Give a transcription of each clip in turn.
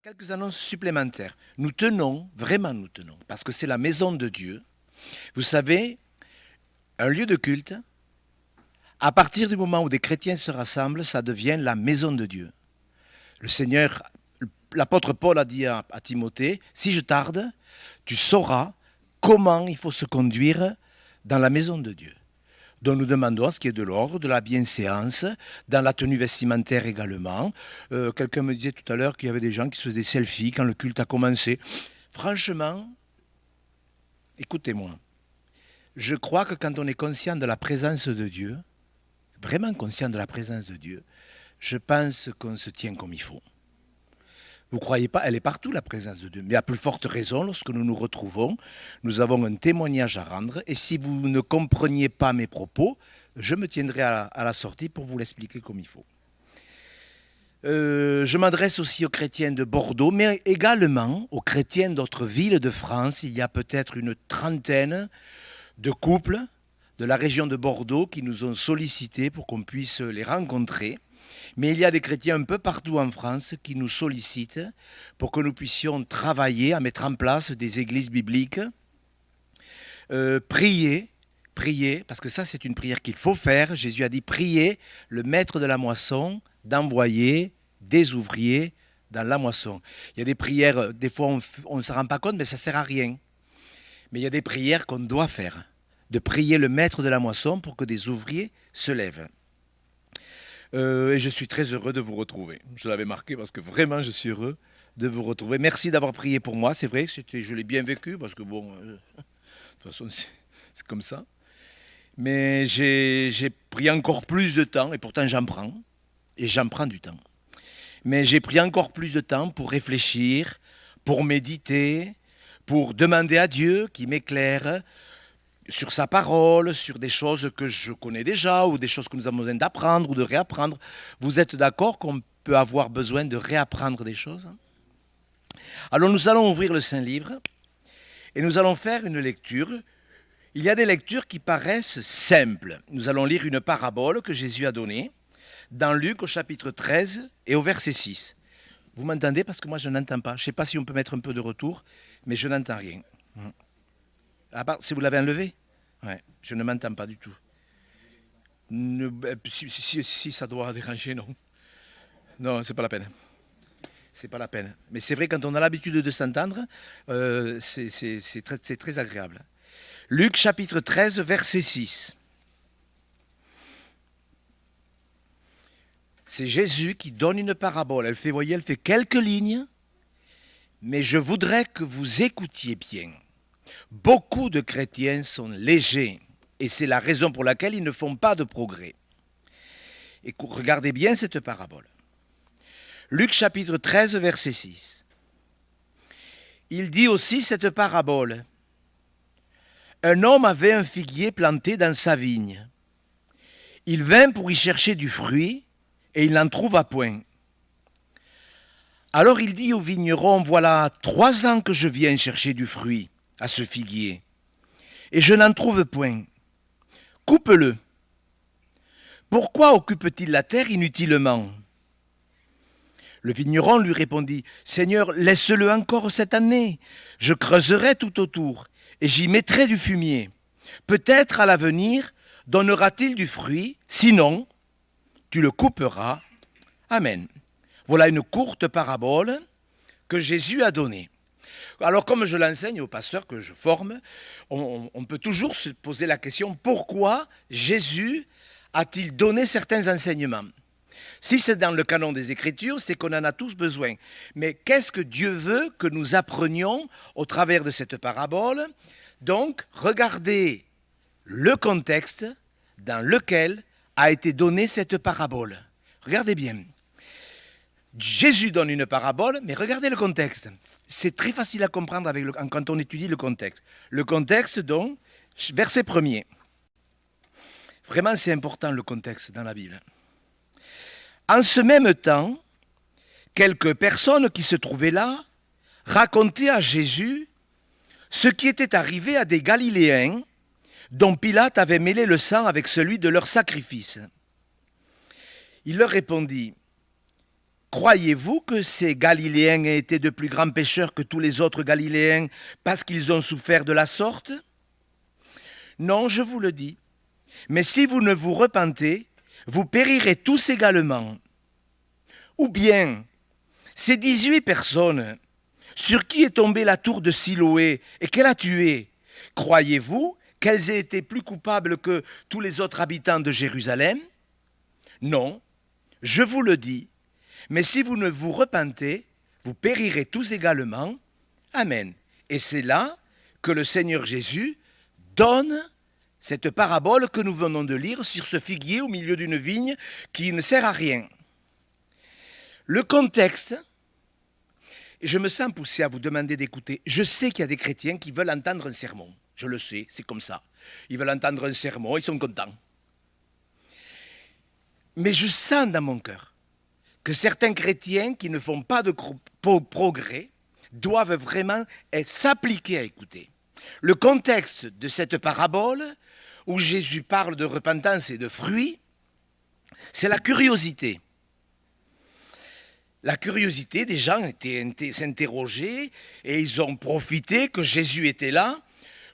Quelques annonces supplémentaires. Nous tenons, vraiment nous tenons, parce que c'est la maison de Dieu. Vous savez, un lieu de culte, à partir du moment où des chrétiens se rassemblent, ça devient la maison de Dieu. Le Seigneur, l'apôtre Paul a dit à Timothée, si je tarde, tu sauras comment il faut se conduire dans la maison de Dieu. Donc nous demandons à ce qu'il y ait de l'ordre, de la bienséance, dans la tenue vestimentaire également. Quelqu'un me disait tout à l'heure qu'il y avait des gens qui se faisaient des selfies quand le culte a commencé. Franchement, écoutez-moi, je crois que quand on est conscient de la présence de Dieu, vraiment conscient de la présence de Dieu, je pense qu'on se tient comme il faut. Vous ne croyez pas, elle est partout la présence de Dieu. Mais à plus forte raison, lorsque nous nous retrouvons, nous avons un témoignage à rendre. Et si vous ne compreniez pas mes propos, je me tiendrai à la sortie pour vous l'expliquer comme il faut. Je m'adresse aussi aux chrétiens de Bordeaux, mais également aux chrétiens d'autres villes de France. Il y a peut-être une trentaine de couples de la région de Bordeaux qui nous ont sollicités pour qu'on puisse les rencontrer. Mais il y a des chrétiens un peu partout en France qui nous sollicitent pour que nous puissions travailler à mettre en place des églises bibliques, prier, parce que ça c'est une prière qu'il faut faire. Jésus a dit prier le maître de la moisson d'envoyer des ouvriers dans la moisson. Il y a des prières, des fois on ne se rend pas compte, mais ça ne sert à rien. Mais il y a des prières qu'on doit faire, de prier le maître de la moisson pour que des ouvriers se lèvent. Et je suis très heureux de vous retrouver. Je l'avais marqué parce que vraiment, je suis heureux de vous retrouver. Merci d'avoir prié pour moi. C'est vrai que je l'ai bien vécu parce que bon, de toute façon, c'est comme ça. Mais j'ai pris encore plus de temps et pourtant j'en prends. Et j'en prends du temps. Mais j'ai pris encore plus de temps pour réfléchir, pour méditer, pour demander à Dieu qui m'éclaire sur sa parole, sur des choses que je connais déjà ou des choses que nous avons besoin d'apprendre ou de réapprendre. Vous êtes d'accord qu'on peut avoir besoin de réapprendre des choses? Alors nous allons ouvrir le Saint-Livre et nous allons faire une lecture. Il y a des lectures qui paraissent simples. Nous allons lire une parabole que Jésus a donnée dans Luc au chapitre 13 et au verset 6. Vous m'entendez parce que moi je n'entends pas. Je ne sais pas si on peut mettre un peu de retour, mais je n'entends rien. À part, si vous l'avez enlevé, ouais, je ne m'entends pas du tout. Si ça doit déranger, non. Non, c'est pas la peine. C'est pas la peine. Mais c'est vrai, quand on a l'habitude de s'entendre, c'est très agréable. Luc chapitre 13, verset 6. C'est Jésus qui donne une parabole. Elle fait quelques lignes, mais je voudrais que vous écoutiez bien. Beaucoup de chrétiens sont légers et c'est la raison pour laquelle ils ne font pas de progrès. Et regardez bien cette parabole. Luc chapitre 13, verset 6. Il dit aussi cette parabole. Un homme avait un figuier planté dans sa vigne. Il vint pour y chercher du fruit et il n'en trouva point. Alors il dit au vigneron, voilà 3 ans que je viens chercher du fruit à ce figuier, et je n'en trouve point. Coupe-le. Pourquoi occupe-t-il la terre inutilement? Le vigneron lui répondit, Seigneur, laisse-le encore cette année. Je creuserai tout autour, et j'y mettrai du fumier. Peut-être à l'avenir donnera-t-il du fruit, sinon tu le couperas. Amen. Voilà une courte parabole que Jésus a donnée. Alors, comme je l'enseigne aux pasteurs que je forme, on peut toujours se poser la question, pourquoi Jésus a-t-il donné certains enseignements? Si c'est dans le canon des Écritures, c'est qu'on en a tous besoin. Mais qu'est-ce que Dieu veut que nous apprenions au travers de cette parabole? Donc, regardez le contexte dans lequel a été donnée cette parabole. Regardez bien. Jésus donne une parabole, mais regardez le contexte. C'est très facile à comprendre quand on étudie le contexte. Le contexte, donc, verset 1er. Vraiment, c'est important le contexte dans la Bible. En ce même temps, quelques personnes qui se trouvaient là racontaient à Jésus ce qui était arrivé à des Galiléens dont Pilate avait mêlé le sang avec celui de leur sacrifice. Il leur répondit, Croyez-vous que ces Galiléens aient été de plus grands pécheurs que tous les autres Galiléens parce qu'ils ont souffert de la sorte? Non, je vous le dis. Mais si vous ne vous repentez, vous périrez tous également. Ou bien, ces 18 personnes sur qui est tombée la tour de Siloé et qu'elle a tué, croyez-vous qu'elles aient été plus coupables que tous les autres habitants de Jérusalem? Non, je vous le dis. Mais si vous ne vous repentez, vous périrez tous également. Amen. Et c'est là que le Seigneur Jésus donne cette parabole que nous venons de lire sur ce figuier au milieu d'une vigne qui ne sert à rien. Le contexte, et je me sens poussé à vous demander d'écouter. Je sais qu'il y a des chrétiens qui veulent entendre un sermon. Je le sais, c'est comme ça. Ils veulent entendre un sermon, ils sont contents. Mais je sens dans mon cœur que certains chrétiens qui ne font pas de progrès doivent vraiment s'appliquer à écouter. Le contexte de cette parabole, où Jésus parle de repentance et de fruits, c'est la curiosité. La curiosité des gens s'interrogeaient et ils ont profité que Jésus était là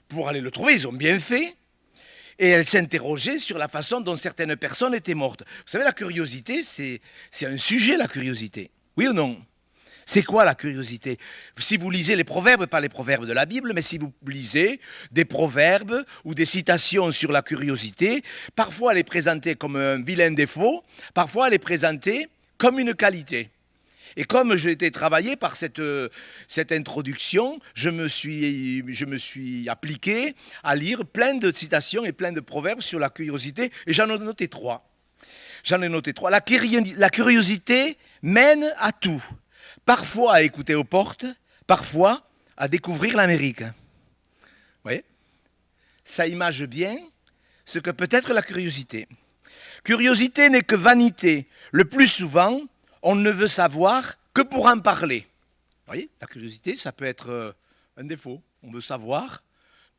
pour aller le trouver. Ils ont bien fait. Et elles s'interrogeaient sur la façon dont certaines personnes étaient mortes. Vous savez, la curiosité, c'est un sujet, la curiosité. Oui ou non? C'est quoi la curiosité? Si vous lisez les proverbes, pas les proverbes de la Bible, mais si vous lisez des proverbes ou des citations sur la curiosité, parfois elle est présentée comme un vilain défaut, parfois elle est présentée comme une qualité. Et comme j'ai été travaillé par cette introduction, je me suis appliqué à lire plein de citations et plein de proverbes sur la curiosité, et j'en ai noté trois. La curiosité mène à tout. Parfois à écouter aux portes, parfois à découvrir l'Amérique. Vous voyez? Ça image bien ce que peut être la curiosité. Curiosité n'est que vanité. Le plus souvent, on ne veut savoir que pour en parler. Vous voyez, la curiosité, ça peut être un défaut. On veut savoir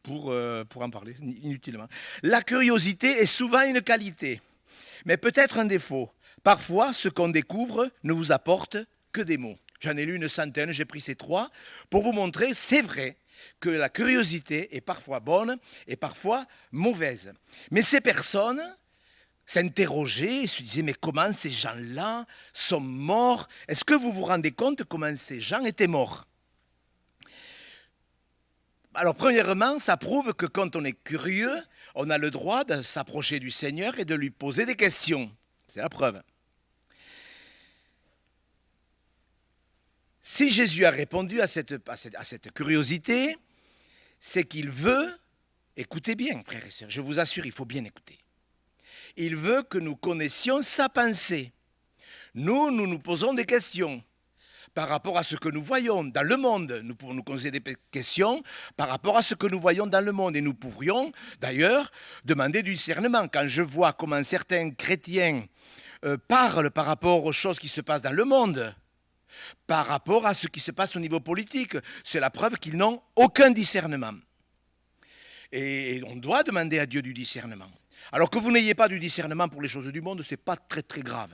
pour en parler, inutilement. La curiosité est souvent une qualité, mais peut-être un défaut. Parfois, ce qu'on découvre ne vous apporte que des mots. J'en ai lu une centaine, j'ai pris ces trois pour vous montrer, c'est vrai, que la curiosité est parfois bonne et parfois mauvaise. Mais ces personnes s'interrogeaient et se disaient, mais comment ces gens-là sont morts? Est-ce que vous vous rendez compte comment ces gens étaient morts? Alors, premièrement, ça prouve que quand on est curieux, on a le droit de s'approcher du Seigneur et de lui poser des questions. C'est la preuve. Si Jésus a répondu à cette curiosité, c'est qu'il veut, écoutez bien, frères et sœurs, je vous assure, il faut bien écouter. Il veut que nous connaissions sa pensée. Nous posons des questions par rapport à ce que nous voyons dans le monde. Nous pouvons nous poser des questions par rapport à ce que nous voyons dans le monde. Et nous pourrions, d'ailleurs, demander du discernement. Quand je vois comment certains chrétiens parlent par rapport aux choses qui se passent dans le monde, par rapport à ce qui se passe au niveau politique, c'est la preuve qu'ils n'ont aucun discernement. Et on doit demander à Dieu du discernement. Alors que vous n'ayez pas du discernement pour les choses du monde, ce n'est pas très très grave.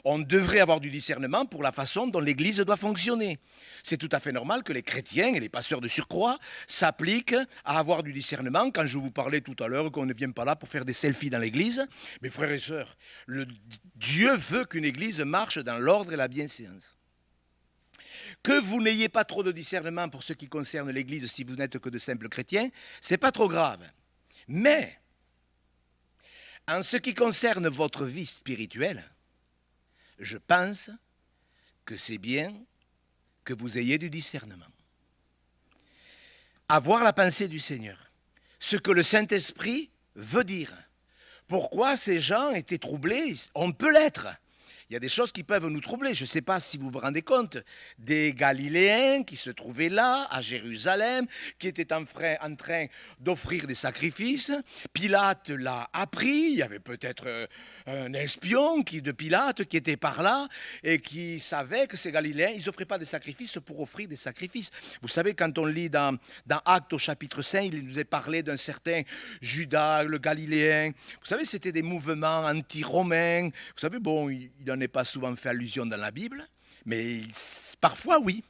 On devrait avoir du discernement pour la façon dont l'Église doit fonctionner. C'est tout à fait normal que les chrétiens et les pasteurs de surcroît s'appliquent à avoir du discernement. Quand je vous parlais tout à l'heure qu'on ne vient pas là pour faire des selfies dans l'Église, mes frères et sœurs, Dieu veut qu'une Église marche dans l'ordre et la bienséance. Que vous n'ayez pas trop de discernement pour ce qui concerne l'Église si vous n'êtes que de simples chrétiens, c'est pas trop grave. Mais, en ce qui concerne votre vie spirituelle, je pense que c'est bien que vous ayez du discernement. Avoir la pensée du Seigneur, ce que le Saint-Esprit veut dire. Pourquoi ces gens étaient troublés? On peut l'être. Il y a des choses qui peuvent nous troubler. Je ne sais pas si vous vous rendez compte des Galiléens qui se trouvaient là, à Jérusalem, qui étaient en train d'offrir des sacrifices. Pilate l'a appris. Il y avait peut-être un espion de Pilate qui était par là et qui savait que ces Galiléens, ils n'offraient pas des sacrifices pour offrir des sacrifices. Vous savez, quand on lit dans Actes au chapitre 5, il nous est parlé d'un certain Judas, le Galiléen. Vous savez, c'était des mouvements anti-romains. Vous savez, bon, il n'en est pas souvent fait allusion dans la Bible, mais parfois oui.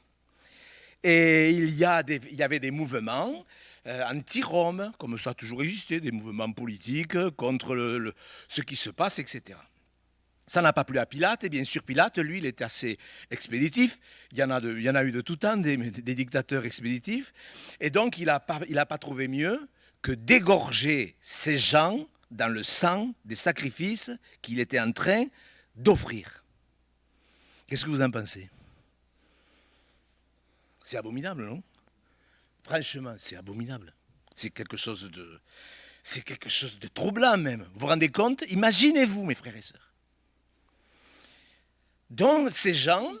Et il y avait des mouvements anti-Rome, comme ça a toujours existé, des mouvements politiques contre ce qui se passe, etc. Ça n'a pas plu à Pilate, et bien sûr Pilate, lui, il était assez expéditif. Il y en a eu de tout temps, des dictateurs expéditifs. Et donc il n'a pas trouvé mieux que d'égorger ces gens dans le sang des sacrifices qu'il était en train d'offrir. Qu'est-ce que vous en pensez? C'est abominable, non? Franchement, c'est abominable. C'est quelque chose de troublant même. Vous vous rendez compte? Imaginez-vous, mes frères et sœurs. Donc, ces gens,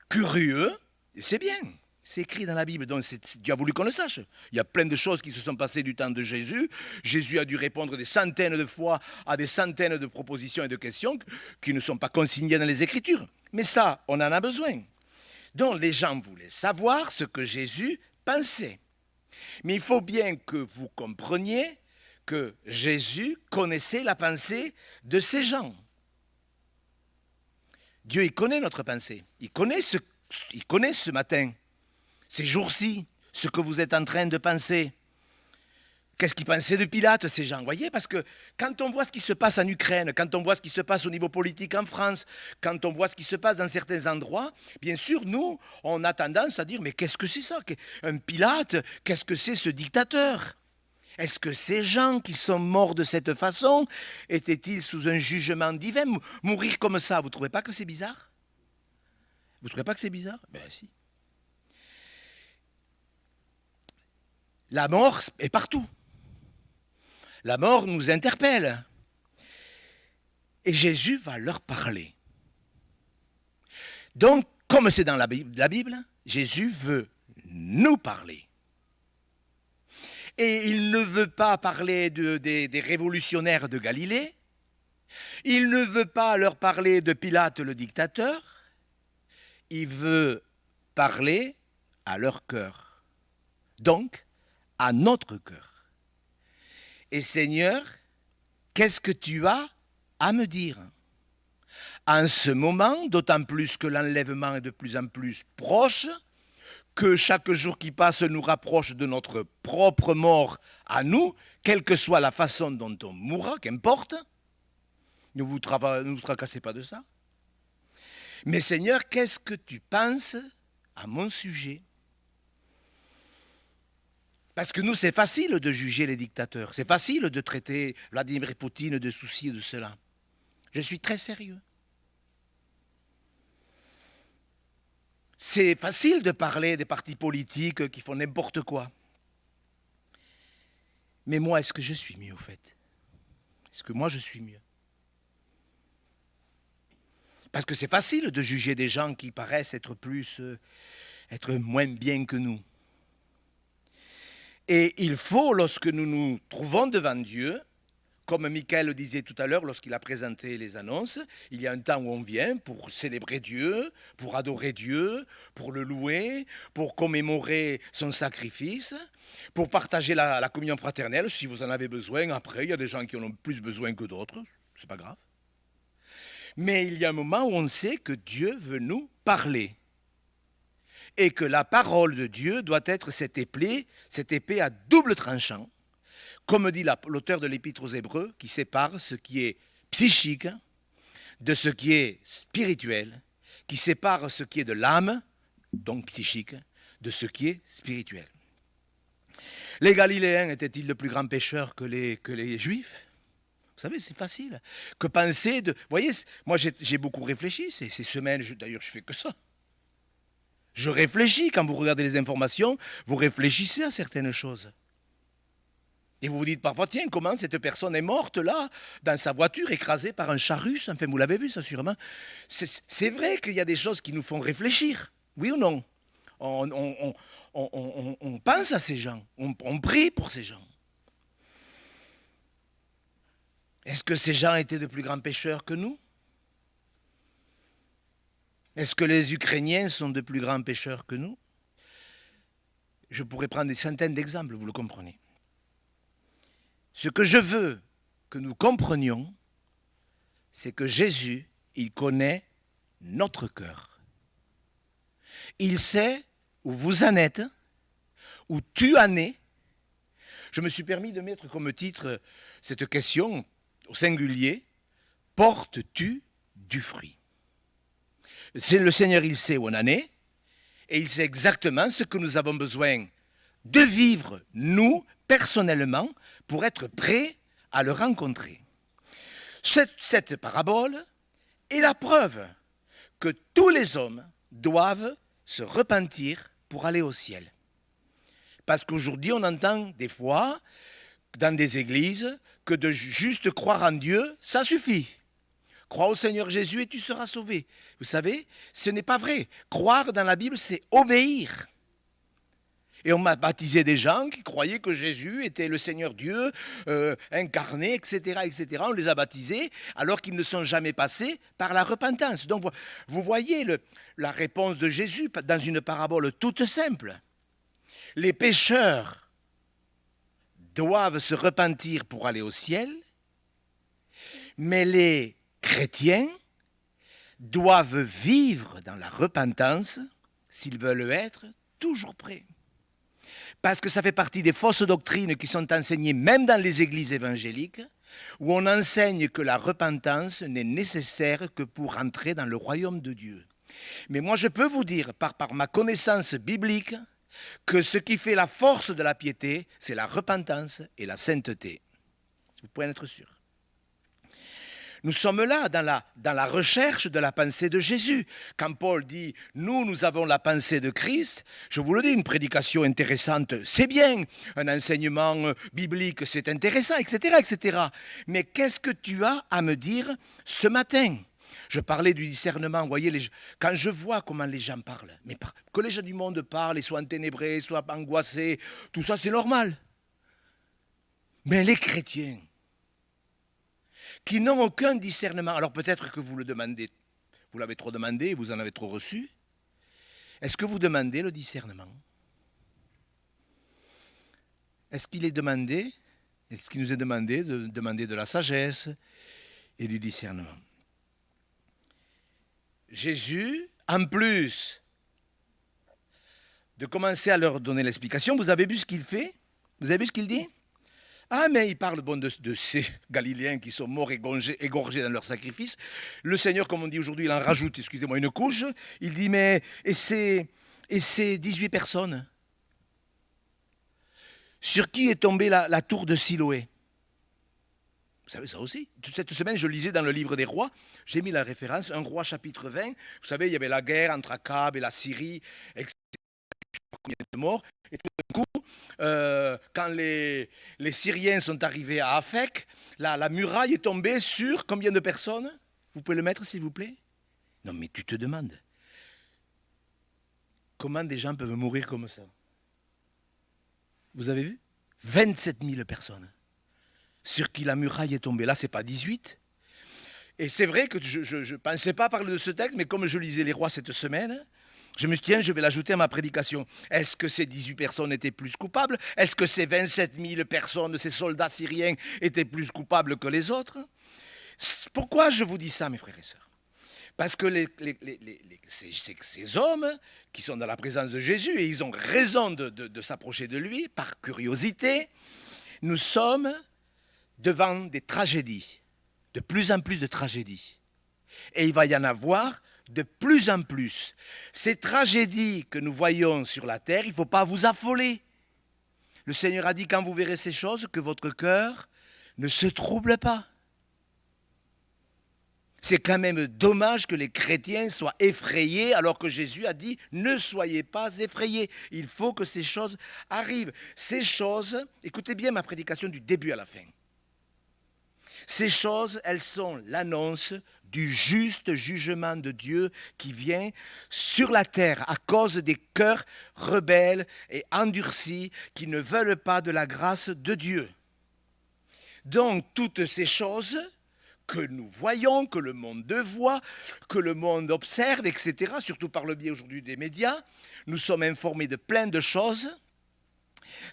curieux, et c'est bien, c'est écrit dans la Bible, donc Dieu a voulu qu'on le sache. Il y a plein de choses qui se sont passées du temps de Jésus. Jésus a dû répondre des centaines de fois à des centaines de propositions et de questions qui ne sont pas consignées dans les Écritures. Mais ça, on en a besoin. Donc, les gens voulaient savoir ce que Jésus pensait. Mais il faut bien que vous compreniez que Jésus connaissait la pensée de ces gens. Dieu, il connaît notre pensée. Il connaît ce matin, ces jours-ci, ce que vous êtes en train de penser. Qu'est-ce qu'ils pensaient de Pilate, ces gens? Vous voyez, parce que quand on voit ce qui se passe en Ukraine, quand on voit ce qui se passe au niveau politique en France, quand on voit ce qui se passe dans certains endroits, bien sûr, nous, on a tendance à dire, mais qu'est-ce que c'est ça? Un Pilate, qu'est-ce que c'est ce dictateur? Est-ce que ces gens qui sont morts de cette façon étaient-ils sous un jugement divin? Mourir comme ça, vous ne trouvez pas que c'est bizarre? Vous ne trouvez pas que c'est bizarre? Ben si. La mort est partout. La mort nous interpelle. Et Jésus va leur parler. Donc, comme c'est dans la Bible, Jésus veut nous parler. Et il ne veut pas parler des révolutionnaires de Galilée. Il ne veut pas leur parler de Pilate le dictateur. Il veut parler à leur cœur. Donc, à notre cœur. Et Seigneur, qu'est-ce que tu as à me dire? En ce moment, d'autant plus que l'enlèvement est de plus en plus proche, que chaque jour qui passe nous rapproche de notre propre mort à nous, quelle que soit la façon dont on mourra, qu'importe. Ne vous tracassez pas de ça. Mais Seigneur, qu'est-ce que tu penses à mon sujet? Parce que nous, c'est facile de juger les dictateurs. C'est facile de traiter Vladimir Poutine de soucis de cela. Je suis très sérieux. C'est facile de parler des partis politiques qui font n'importe quoi. Mais moi, est-ce que je suis mieux au fait? Est-ce que moi, je suis mieux? Parce que c'est facile de juger des gens qui paraissent être moins bien que nous. Et il faut, lorsque nous nous trouvons devant Dieu, comme Michael le disait tout à l'heure lorsqu'il a présenté les annonces, il y a un temps où on vient pour célébrer Dieu, pour adorer Dieu, pour le louer, pour commémorer son sacrifice, pour partager la communion fraternelle, si vous en avez besoin. Après, il y a des gens qui en ont plus besoin que d'autres, c'est pas grave. Mais il y a un moment où on sait que Dieu veut nous parler. Et que la parole de Dieu doit être cette épée à double tranchant, comme dit l'auteur de l'Épître aux Hébreux, qui sépare ce qui est psychique de ce qui est spirituel, qui sépare ce qui est de l'âme, donc psychique, de ce qui est spirituel. Les Galiléens étaient-ils de plus grands pécheurs que les Juifs? Vous savez, c'est facile. Que penser de... Vous voyez, moi j'ai beaucoup réfléchi ces semaines, d'ailleurs je fais que ça. Je réfléchis, quand vous regardez les informations, vous réfléchissez à certaines choses. Et vous vous dites parfois, tiens, comment cette personne est morte là, dans sa voiture, écrasée par un char russe? Enfin, vous l'avez vu ça sûrement. C'est vrai qu'il y a des choses qui nous font réfléchir, oui ou non? On pense à ces gens, on prie pour ces gens. Est-ce que ces gens étaient de plus grands pécheurs que nous? Est-ce que les Ukrainiens sont de plus grands pécheurs que nous? Je pourrais prendre des centaines d'exemples, vous le comprenez. Ce que je veux que nous comprenions, c'est que Jésus, il connaît notre cœur. Il sait où vous en êtes, où tu en es. Je me suis permis de mettre comme titre cette question au singulier, portes-tu du fruit? C'est le Seigneur, il sait où on en est, et il sait exactement ce que nous avons besoin de vivre, nous, personnellement, pour être prêts à le rencontrer. Cette parabole est la preuve que tous les hommes doivent se repentir pour aller au ciel. Parce qu'aujourd'hui, on entend des fois, dans des églises, que de juste croire en Dieu, ça suffit. Crois au Seigneur Jésus et tu seras sauvé. Vous savez, ce n'est pas vrai. Croire dans la Bible, c'est obéir. Et on m'a baptisé des gens qui croyaient que Jésus était le Seigneur Dieu, incarné, etc., etc. On les a baptisés alors qu'ils ne sont jamais passés par la repentance. Donc vous voyez la réponse de Jésus dans une parabole toute simple. Les pécheurs doivent se repentir pour aller au ciel, mais les chrétiens doivent vivre dans la repentance s'ils veulent être toujours prêts. Parce que ça fait partie des fausses doctrines qui sont enseignées même dans les églises évangéliques, où on enseigne que la repentance n'est nécessaire que pour entrer dans le royaume de Dieu. Mais moi je peux vous dire, par ma connaissance biblique, que ce qui fait la force de la piété, c'est la repentance et la sainteté. Vous pouvez en être sûr. Nous sommes là dans la recherche de la pensée de Jésus. Quand Paul dit « nous avons la pensée de Christ », je vous le dis, une prédication intéressante, c'est bien. Un enseignement biblique, c'est intéressant, etc., etc. Mais qu'est-ce que tu as à me dire ce matin ? Je parlais du discernement. Vous voyez, quand je vois comment les gens parlent, mais que les gens du monde parlent, ils soient enténébrés, soient angoissés, tout ça, c'est normal. Mais les chrétiens, qui n'ont aucun discernement. Alors peut-être que vous le demandez, vous l'avez trop demandé, vous en avez trop reçu. Est-ce que vous demandez le discernement? Est-ce qu'il est demandé, est-ce qu'il nous est demandé de demander de la sagesse et du discernement? Jésus, en plus de commencer à leur donner l'explication, vous avez vu ce qu'il fait? Vous avez vu ce qu'il dit? Ah, mais il parle de ces Galiléens qui sont morts égorgés dans leur sacrifice. Le Seigneur, comme on dit aujourd'hui, il en rajoute, excusez-moi, une couche. Il dit, mais et ces 18 personnes sur qui est tombée la tour de Siloé? Vous savez ça aussi. Cette semaine, je lisais dans le livre des rois, j'ai mis la référence, 1 Roi chapitre 20. Vous savez, il y avait la guerre entre Akab et la Syrie, etc. Combien de morts. Et tout d'un coup, quand les Syriens sont arrivés à Aphek, la muraille est tombée sur combien de personnes? Vous pouvez le mettre, s'il vous plaît? Non, mais tu te demandes. Comment des gens peuvent mourir comme ça? Vous avez vu? 27 000 personnes sur qui la muraille est tombée. Là, ce n'est pas 18. Et c'est vrai que je ne pensais pas parler de ce texte, mais comme je lisais les rois cette semaine, je me suis dit, tiens, je vais l'ajouter à ma prédication. Est-ce que ces 18 personnes étaient plus coupables? Est-ce que ces 27 000 personnes, ces soldats syriens, étaient plus coupables que les autres? Pourquoi je vous dis ça, mes frères et sœurs? Parce que ces hommes qui sont dans la présence de Jésus, et ils ont raison de s'approcher de lui, par curiosité, nous sommes devant des tragédies, de plus en plus de tragédies. Et il va y en avoir de plus en plus. Ces tragédies que nous voyons sur la terre, il ne faut pas vous affoler. Le Seigneur a dit, quand vous verrez ces choses, que votre cœur ne se trouble pas. C'est quand même dommage que les chrétiens soient effrayés alors que Jésus a dit, ne soyez pas effrayés. Il faut que ces choses arrivent. Ces choses, écoutez bien ma prédication du début à la fin. Ces choses, elles sont l'annonce du juste jugement de Dieu qui vient sur la terre à cause des cœurs rebelles et endurcis qui ne veulent pas de la grâce de Dieu. Donc, toutes ces choses que nous voyons, que le monde voit, que le monde observe, etc., surtout par le biais aujourd'hui des médias, nous sommes informés de plein de choses.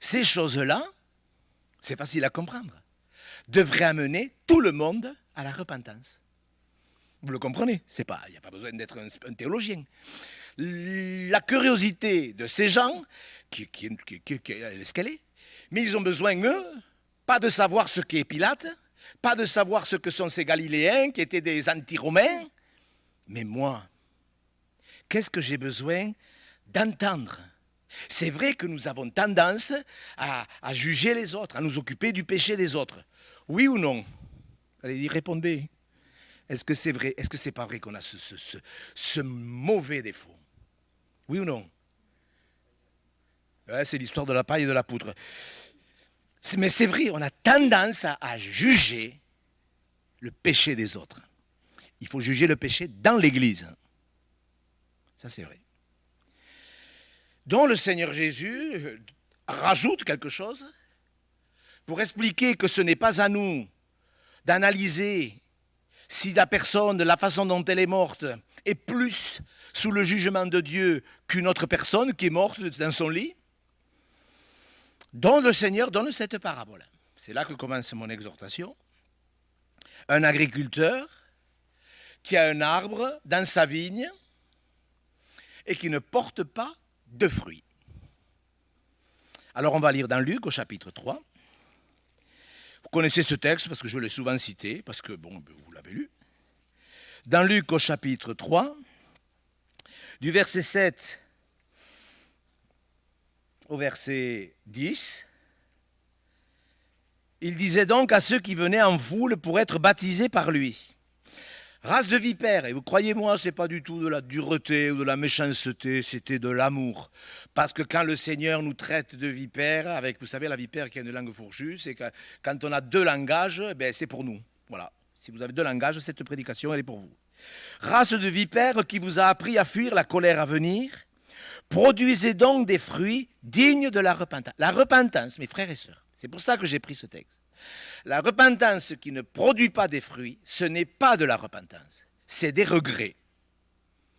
Ces choses-là, c'est facile à comprendre, devrait amener tout le monde à la repentance. Vous le comprenez? Il n'y a pas besoin d'être un théologien. La curiosité de ces gens, qui est ce qu'elle est, mais ils ont besoin, eux, pas de savoir ce qu'est Pilate, pas de savoir ce que sont ces Galiléens qui étaient des anti-romains, mais moi, qu'est-ce que j'ai besoin d'entendre? C'est vrai que nous avons tendance à juger les autres, à nous occuper du péché des autres. Oui ou non? Allez, répondez. Est-ce que c'est vrai? Est-ce que c'est pas vrai qu'on a ce mauvais défaut? Oui ou non? Ouais, c'est l'histoire de la paille et de la poudre. Mais c'est vrai, on a tendance à juger le péché des autres. Il faut juger le péché dans l'Église. Ça, c'est vrai. Donc le Seigneur Jésus rajoute quelque chose pour expliquer que ce n'est pas à nous d'analyser si la personne, la façon dont elle est morte, est plus sous le jugement de Dieu qu'une autre personne qui est morte dans son lit. Donc le Seigneur donne cette parabole. C'est là que commence mon exhortation. Un agriculteur qui a un arbre dans sa vigne et qui ne porte pas de fruits. Alors on va lire dans Luc au chapitre 3. Vous connaissez ce texte parce que je l'ai souvent cité, parce que, bon, vous l'avez lu. Dans Luc au chapitre 3, du verset 7 au verset 10, il disait donc à ceux qui venaient en foule pour être baptisés par lui: race de vipères, et vous croyez-moi, ce n'est pas du tout de la dureté ou de la méchanceté, c'était de l'amour. Parce que quand le Seigneur nous traite de vipères, avec, vous savez, la vipère qui a une langue fourchue, c'est que quand on a deux langages, ben, c'est pour nous. Voilà. Si vous avez deux langages, cette prédication, elle est pour vous. Race de vipères qui vous a appris à fuir la colère à venir, produisez donc des fruits dignes de la repentance. La repentance, mes frères et sœurs, c'est pour ça que j'ai pris ce texte. La repentance qui ne produit pas des fruits, ce n'est pas de la repentance, c'est des regrets.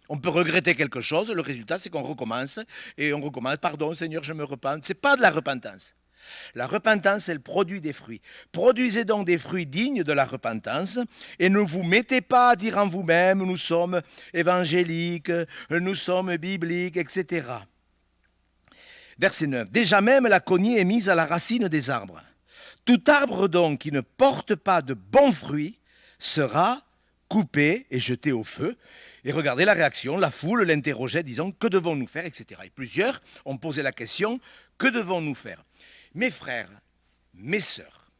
On peut regretter quelque chose, le résultat c'est qu'on recommence, et on recommence, pardon Seigneur, je me repens, ce n'est pas de la repentance. La repentance, elle produit des fruits. Produisez donc des fruits dignes de la repentance, et ne vous mettez pas à dire en vous-même, nous sommes évangéliques, nous sommes bibliques, etc. Verset 9. Déjà même la cognée est mise à la racine des arbres. Tout arbre donc qui ne porte pas de bons fruits sera coupé et jeté au feu. Et regardez la réaction, la foule l'interrogeait disant: que devons-nous faire, etc. Et plusieurs ont posé la question: que devons-nous faire? Mes frères, mes sœurs,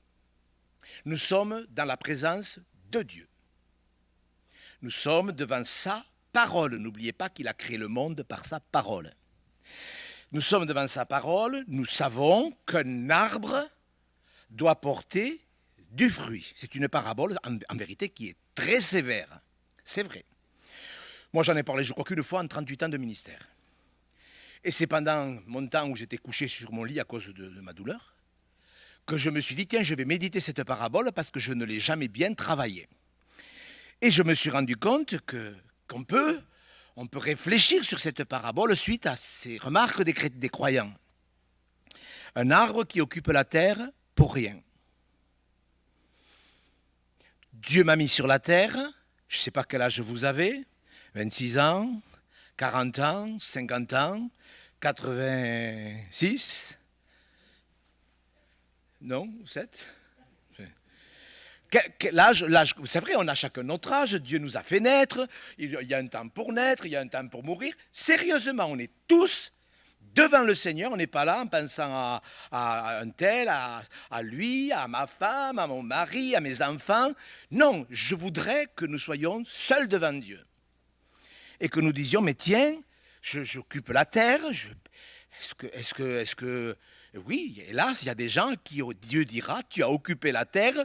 nous sommes dans la présence de Dieu. Nous sommes devant sa parole. N'oubliez pas qu'il a créé le monde par sa parole. Nous sommes devant sa parole, nous savons qu'un arbre doit porter du fruit. C'est une parabole, en vérité, qui est très sévère. C'est vrai. Moi, j'en ai parlé, je crois, qu'une fois en 38 ans de ministère. Et c'est pendant mon temps où j'étais couché sur mon lit à cause de ma douleur que je me suis dit, tiens, je vais méditer cette parabole parce que je ne l'ai jamais bien travaillée. Et je me suis rendu compte qu'on peut réfléchir sur cette parabole suite à ces remarques des croyants. Un arbre qui occupe la terre pour rien. Dieu m'a mis sur la terre, je ne sais pas quel âge vous avez, 26 ans, 40 ans, 50 ans, 86, non, 7 l'âge, c'est vrai, on a chacun notre âge, Dieu nous a fait naître, il y a un temps pour naître, il y a un temps pour mourir. Sérieusement, on est tous devant le Seigneur, on n'est pas là en pensant à un tel, à lui, à ma femme, à mon mari, à mes enfants. Non, je voudrais que nous soyons seuls devant Dieu. Et que nous disions, mais tiens, j'occupe la terre, est-ce que... Oui, hélas, il y a des gens qui, Dieu dira, tu as occupé la terre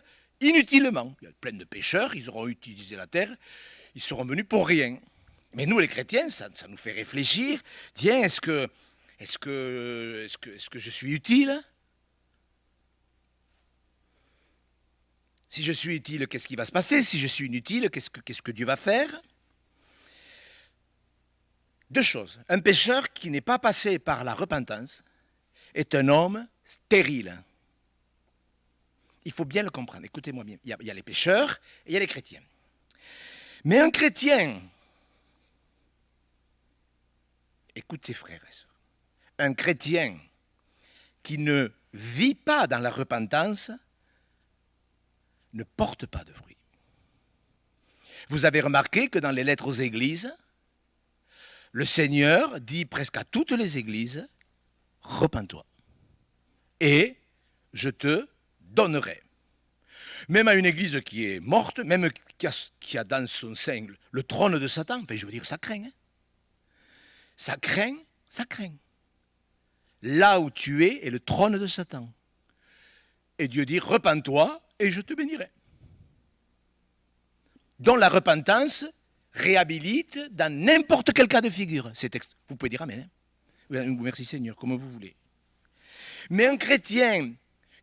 inutilement. Il y a plein de pécheurs, ils auront utilisé la terre, ils seront venus pour rien. Mais nous, les chrétiens, ça nous fait réfléchir. Tiens, est-ce que je suis utile? Si je suis utile, qu'est-ce qui va se passer? Si je suis inutile, qu'est-ce que Dieu va faire? Deux choses. Un pécheur qui n'est pas passé par la repentance est un homme stérile. Il faut bien le comprendre. Écoutez-moi bien. Il y a les pécheurs et il y a les chrétiens. Mais un chrétien, écoutez frères et sœurs, un chrétien qui ne vit pas dans la repentance ne porte pas de fruits. Vous avez remarqué que dans les lettres aux églises, le Seigneur dit presque à toutes les églises, repens-toi et je te donnerai. Même à une église qui est morte, même qui a dans son sein le trône de Satan, enfin, je veux dire, ça craint. Hein. Ça craint, ça craint. Là où tu es est le trône de Satan. Et Dieu dit, repens-toi et je te bénirai. Donc la repentance réhabilite dans n'importe quel cas de figure. Vous pouvez dire amen. Hein. Merci Seigneur, comme vous voulez. Mais un chrétien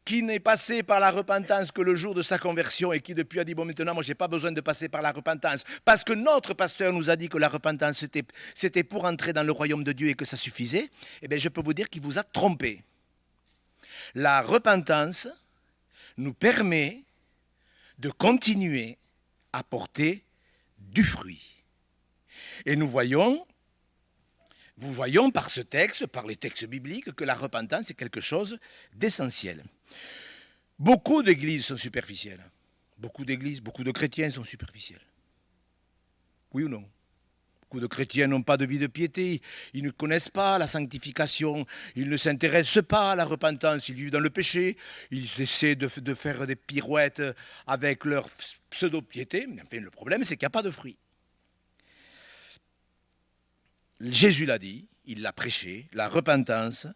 qui n'est passé par la repentance que le jour de sa conversion et qui depuis a dit, bon maintenant moi je n'ai pas besoin de passer par la repentance parce que notre pasteur nous a dit que la repentance c'était pour entrer dans le royaume de Dieu et que ça suffisait, eh bien je peux vous dire qu'il vous a trompé. La repentance nous permet de continuer à porter du fruit. Et nous voyons par ce texte, par les textes bibliques, que la repentance est quelque chose d'essentiel. Beaucoup d'églises sont superficielles. Beaucoup d'églises, beaucoup de chrétiens sont superficiels. Oui ou non? Beaucoup de chrétiens n'ont pas de vie de piété, ils ne connaissent pas la sanctification, ils ne s'intéressent pas à la repentance, ils vivent dans le péché, ils essaient de faire des pirouettes avec leur pseudo-piété, mais enfin le problème c'est qu'il n'y a pas de fruit. Jésus l'a dit, il l'a prêché, la repentance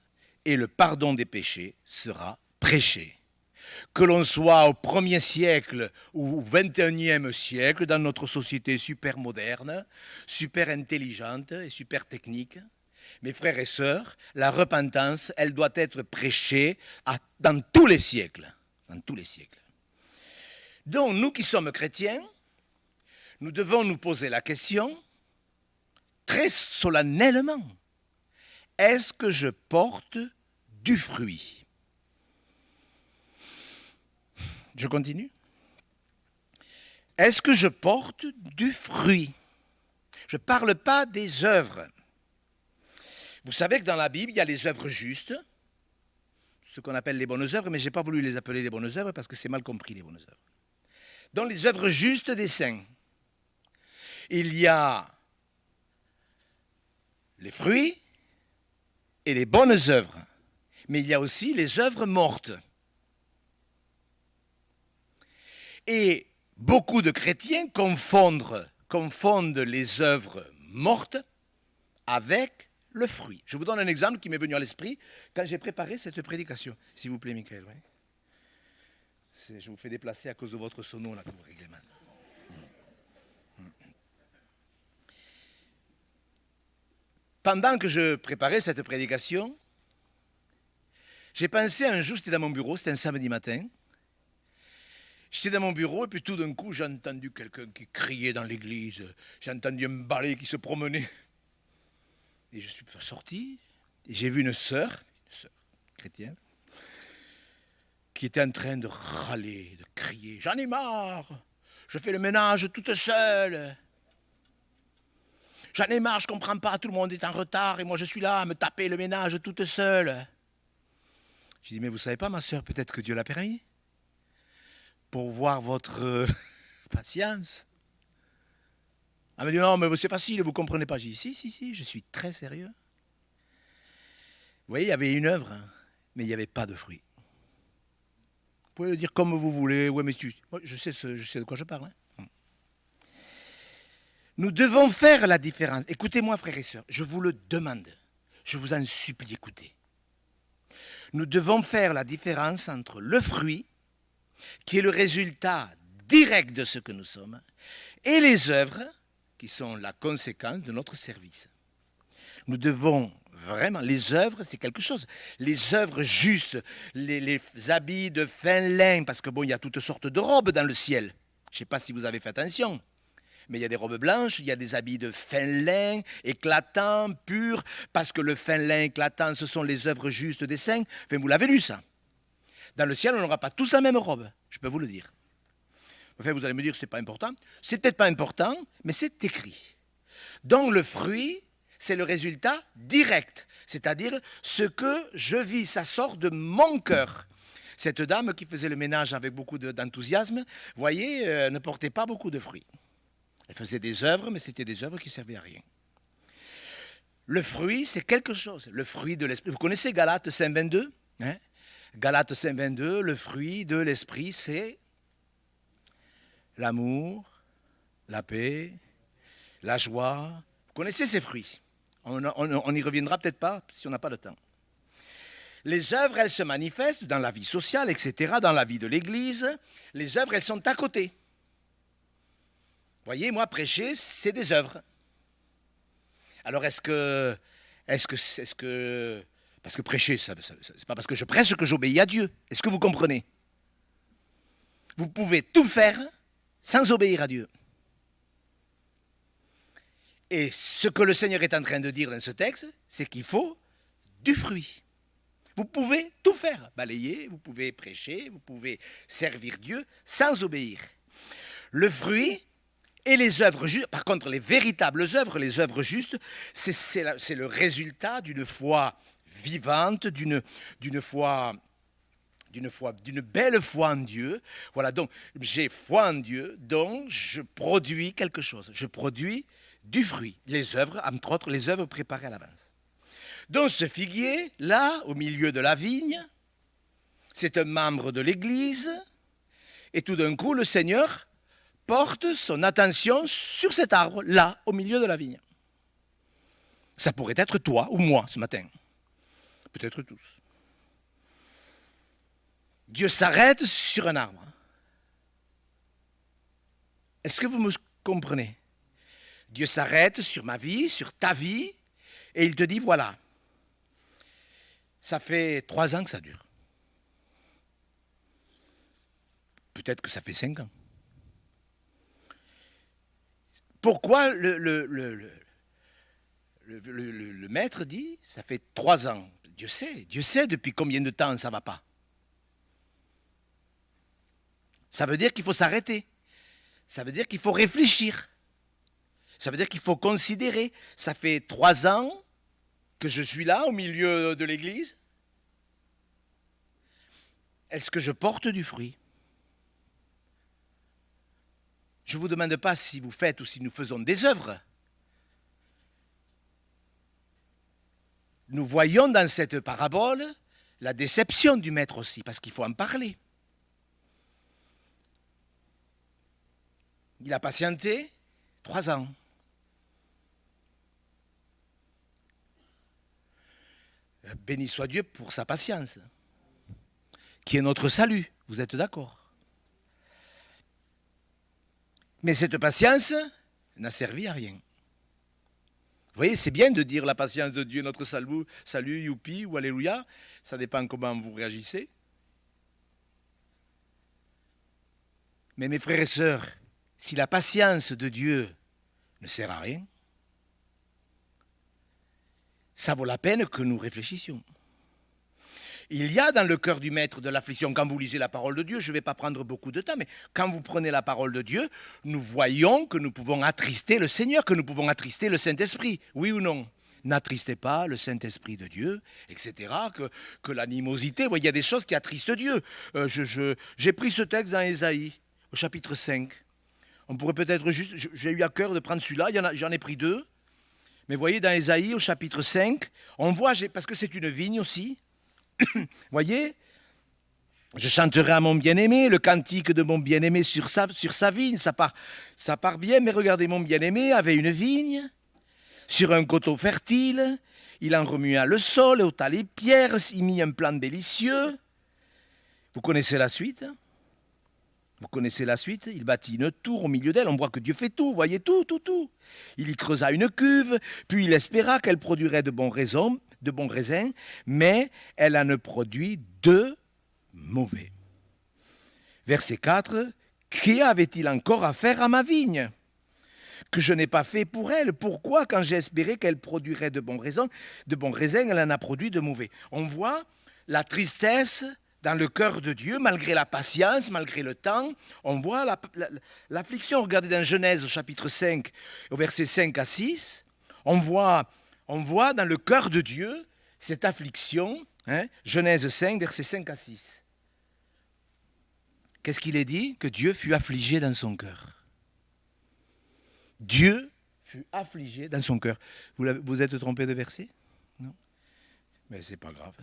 et le pardon des péchés sera prêché. Que l'on soit au 1er siècle ou au 21e siècle, dans notre société super moderne, super intelligente et super technique, mes frères et sœurs, la repentance, elle doit être prêchée dans tous les siècles. Dans tous les siècles. Donc, nous qui sommes chrétiens, nous devons nous poser la question, très solennellement, est-ce que je porte du fruit ? Je continue. Est-ce que je porte du fruit? Je ne parle pas des œuvres. Vous savez que dans la Bible, il y a les œuvres justes, ce qu'on appelle les bonnes œuvres, mais je n'ai pas voulu les appeler les bonnes œuvres parce que c'est mal compris, les bonnes œuvres. Donc les œuvres justes des saints. Il y a les fruits et les bonnes œuvres, mais il y a aussi les œuvres mortes. Et beaucoup de chrétiens confondent les œuvres mortes avec le fruit. Je vous donne un exemple qui m'est venu à l'esprit quand j'ai préparé cette prédication. S'il vous plaît, Michael. Oui. Je vous fais déplacer à cause de votre sono là que vous réglez mal. Pendant que je préparais cette prédication, j'ai pensé un jour, j'étais dans mon bureau, c'était un samedi matin. J'étais dans mon bureau et puis tout d'un coup, j'ai entendu quelqu'un qui criait dans l'église. J'ai entendu un balai qui se promenait. Et je suis sorti et j'ai vu une sœur chrétienne, qui était en train de râler, de crier. J'en ai marre, je fais le ménage toute seule. J'en ai marre, je ne comprends pas, tout le monde est en retard et moi je suis là à me taper le ménage toute seule. J'ai dit, mais vous ne savez pas ma sœur, peut-être que Dieu l'a permis pour voir votre patience. Elle m'a dit, non, mais c'est facile, vous ne comprenez pas. J'ai dit, si, je suis très sérieux. Vous voyez, il y avait une œuvre, mais il n'y avait pas de fruit. Vous pouvez le dire comme vous voulez, ouais, mais moi, je sais de quoi je parle. Hein. Nous devons faire la différence. Écoutez-moi, frères et sœurs, je vous le demande. Je vous en supplie, écoutez. Nous devons faire la différence entre le fruit, qui est le résultat direct de ce que nous sommes, et les œuvres, qui sont la conséquence de notre service. Nous devons vraiment, les œuvres, c'est quelque chose. Les œuvres justes, les habits de fin lin, parce que bon, il y a toutes sortes de robes dans le ciel. Je ne sais pas si vous avez fait attention, mais il y a des robes blanches, il y a des habits de fin lin, éclatants, purs, parce que le fin lin éclatant, ce sont les œuvres justes des saints. Enfin, vous l'avez lu ça. Dans le ciel, on n'aura pas tous la même robe, je peux vous le dire. Enfin, vous allez me dire que ce n'est pas important. C'est peut-être pas important, mais c'est écrit. Donc le fruit, c'est le résultat direct, c'est-à-dire ce que je vis, ça sort de mon cœur. Cette dame qui faisait le ménage avec beaucoup d'enthousiasme, voyez, ne portait pas beaucoup de fruits. Elle faisait des œuvres, mais c'était des œuvres qui ne servaient à rien. Le fruit, c'est quelque chose, le fruit de l'esprit. Vous connaissez Galates 5,22 hein? Galates 5,22, le fruit de l'esprit, c'est l'amour, la paix, la joie. Vous connaissez ces fruits. On n'y reviendra peut-être pas si on n'a pas le temps. Les œuvres, elles se manifestent dans la vie sociale, etc., dans la vie de l'Église. Les œuvres, elles sont à côté. Vous voyez, moi, prêcher, c'est des œuvres. Alors, est-ce que parce que prêcher, c'est pas parce que je prêche que j'obéis à Dieu. Est-ce que vous comprenez? Vous pouvez tout faire sans obéir à Dieu. Et ce que le Seigneur est en train de dire dans ce texte, c'est qu'il faut du fruit. Vous pouvez tout faire, balayer, vous pouvez prêcher, vous pouvez servir Dieu sans obéir. Le fruit et les œuvres justes, par contre les véritables œuvres, les œuvres justes, c'est le résultat d'une foi vivante, d'une belle foi en Dieu. Voilà, donc j'ai foi en Dieu, donc je produis quelque chose, je produis du fruit, les œuvres, entre autres les œuvres préparées à l'avance. Donc ce figuier, là, au milieu de la vigne, c'est un membre de l'Église, et tout d'un coup, le Seigneur porte son attention sur cet arbre, là, au milieu de la vigne. Ça pourrait être toi ou moi ce matin, peut-être tous. Dieu s'arrête sur un arbre. Est-ce que vous me comprenez? Dieu s'arrête sur ma vie, sur ta vie, et il te dit, voilà, ça fait 3 ans que ça dure. Peut-être que ça fait 5 ans. Pourquoi le maître dit, ça fait 3 ans. Dieu sait depuis combien de temps ça ne va pas. Ça veut dire qu'il faut s'arrêter. Ça veut dire qu'il faut réfléchir. Ça veut dire qu'il faut considérer. Ça fait 3 ans que je suis là, au milieu de l'église. Est-ce que je porte du fruit? Je ne vous demande pas si vous faites ou si nous faisons des œuvres. Nous voyons dans cette parabole la déception du maître aussi, parce qu'il faut en parler. Il a patienté 3 ans. Béni soit Dieu pour sa patience, qui est notre salut. Vous êtes d'accord? Mais cette patience n'a servi à rien. Vous voyez, c'est bien de dire la patience de Dieu, notre salut, youpi ou alléluia. Ça dépend comment vous réagissez. Mais mes frères et sœurs, si la patience de Dieu ne sert à rien, ça vaut la peine que nous réfléchissions. Il y a dans le cœur du maître de l'affliction, quand vous lisez la parole de Dieu, je ne vais pas prendre beaucoup de temps, mais quand vous prenez la parole de Dieu, nous voyons que nous pouvons attrister le Seigneur, que nous pouvons attrister le Saint-Esprit. Oui ou non? N'attristez pas le Saint-Esprit de Dieu, etc. Que l'animosité, il y a des choses qui attristent Dieu. J'ai pris ce texte dans Ésaïe, au chapitre 5. On pourrait peut-être juste, j'ai eu à cœur de prendre celui-là, j'en ai pris 2. Mais vous voyez, dans Ésaïe, au chapitre 5, on voit, parce que c'est une vigne aussi, voyez, je chanterai à mon bien-aimé le cantique de mon bien-aimé sur sa vigne, ça part bien, mais regardez, mon bien-aimé avait une vigne sur un coteau fertile, il en remua le sol, ôta les pierres, y mit un plant délicieux. Vous connaissez la suite? Vous connaissez la suite? Il bâtit une tour au milieu d'elle. On voit que Dieu fait tout, voyez, tout. Il y creusa une cuve, puis il espéra qu'elle produirait de bons raisins, mais elle en produit de mauvais. Verset 4. Qui avait-il encore à faire à ma vigne que je n'ai pas fait pour elle? Pourquoi, quand j'ai espéré qu'elle produirait de bons raisins, elle en a produit de mauvais? On voit la tristesse dans le cœur de Dieu, malgré la patience, malgré le temps, on voit l'affliction. Regardez dans Genèse au chapitre 5, au verset 5 à 6, on voit dans le cœur de Dieu cette affliction, Genèse 5, versets 5 à 6. Qu'est-ce qu'il est dit? Que Dieu fut affligé dans son cœur. Dieu fut affligé dans son cœur. Vous êtes trompé de verset? Non? Mais c'est pas grave.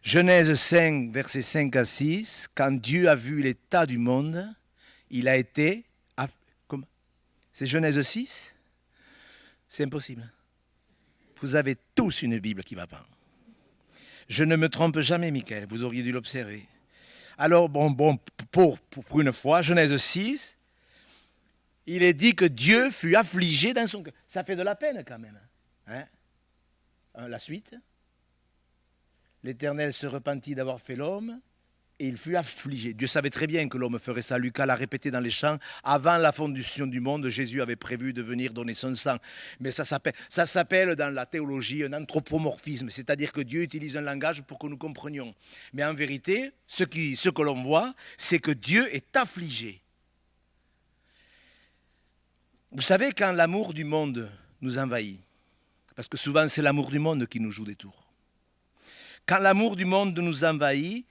Genèse 5, versets 5 à 6, quand Dieu a vu l'état du monde, il a été... C'est Genèse 6? C'est impossible. Vous avez tous une Bible qui ne va pas. Je ne me trompe jamais, Michael, vous auriez dû l'observer. Alors, pour une fois, Genèse 6, il est dit que Dieu fut affligé dans son cœur. Ça fait de la peine quand même. Hein? La suite. L'Éternel se repentit d'avoir fait l'homme et il fut affligé. Dieu savait très bien que l'homme ferait ça. Lucas l'a répété dans les chants. Avant la fondation du monde, Jésus avait prévu de venir donner son sang. Mais ça s'appelle dans la théologie un anthropomorphisme, c'est-à-dire que Dieu utilise un langage pour que nous comprenions. Mais en vérité, ce que l'on voit, c'est que Dieu est affligé. Vous savez, quand l'amour du monde nous envahit, parce que souvent c'est l'amour du monde qui nous joue des tours, quand l'amour du monde nous envahit,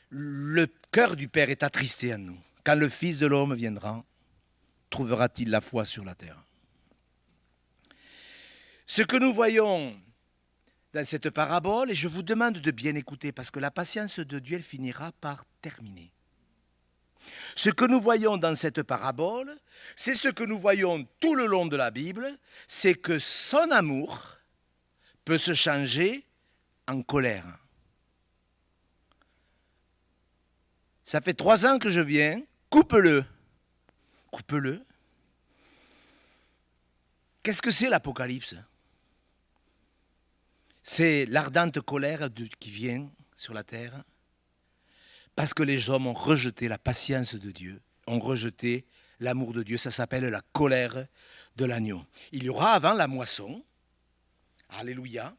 le cœur du Père est attristé en nous. Quand le Fils de l'homme viendra, trouvera-t-il la foi sur la terre? Ce que nous voyons dans cette parabole, et je vous demande de bien écouter, parce que la patience de Dieu, elle finira par terminer. Ce que nous voyons dans cette parabole, c'est ce que nous voyons tout le long de la Bible, c'est que son amour peut se changer en colère. Ça fait 3 ans que je viens, coupe-le. Coupe-le. Qu'est-ce que c'est l'Apocalypse? C'est l'ardente colère qui vient sur la terre parce que les hommes ont rejeté la patience de Dieu, ont rejeté l'amour de Dieu. Ça s'appelle la colère de l'agneau. Il y aura avant la moisson, alléluia,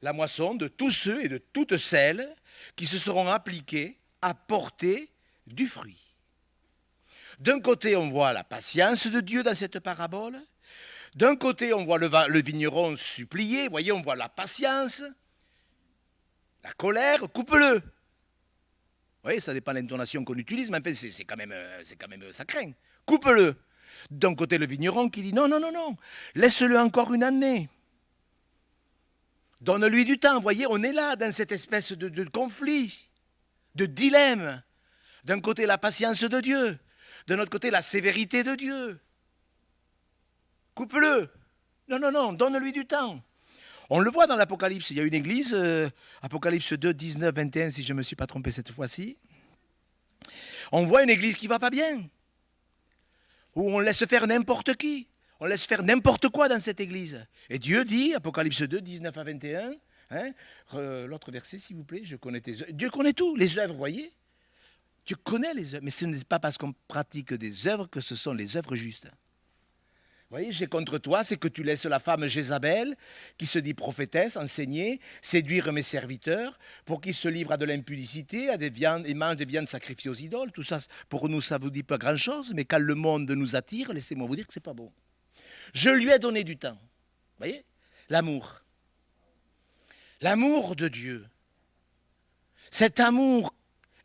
la moisson de tous ceux et de toutes celles qui se seront appliqués à porter du fruit. D'un côté, on voit la patience de Dieu dans cette parabole. D'un côté, on voit le vigneron supplier. Vous voyez, on voit la patience, la colère, coupe-le. Vous voyez, ça dépend de l'intonation qu'on utilise, mais enfin, c'est quand même, ça craint. Coupe-le. D'un côté, le vigneron qui dit non, laisse-le encore une année. Donne-lui du temps. Vous voyez, on est là dans cette espèce de conflit, de dilemme. D'un côté, la patience de Dieu. De l'autre côté, la sévérité de Dieu. Coupe-le. Non, donne-lui du temps. On le voit dans l'Apocalypse. Il y a une église, Apocalypse 2, 19, 21, si je ne me suis pas trompé cette fois-ci. On voit une église qui ne va pas bien. Où on laisse faire n'importe qui. On laisse faire n'importe quoi dans cette église. Et Dieu dit, Apocalypse 2, 19 à 21, l'autre verset s'il vous plaît, je connais tes œuvres. Dieu connaît tout, les œuvres, vous voyez. Dieu connaît les œuvres, mais ce n'est pas parce qu'on pratique des œuvres que ce sont les œuvres justes. Vous voyez, j'ai contre toi, c'est que tu laisses la femme Jézabel, qui se dit prophétesse, enseigner, séduire mes serviteurs, pour qu'ils se livrent à de l'impudicité, à des viandes, et mangent des viandes sacrifiées aux idoles. Tout ça, pour nous, ça ne vous dit pas grand-chose, mais quand le monde nous attire, laissez-moi vous dire que ce n'est pas bon. Je lui ai donné du temps. Vous voyez, l'amour. L'amour de Dieu. Cet amour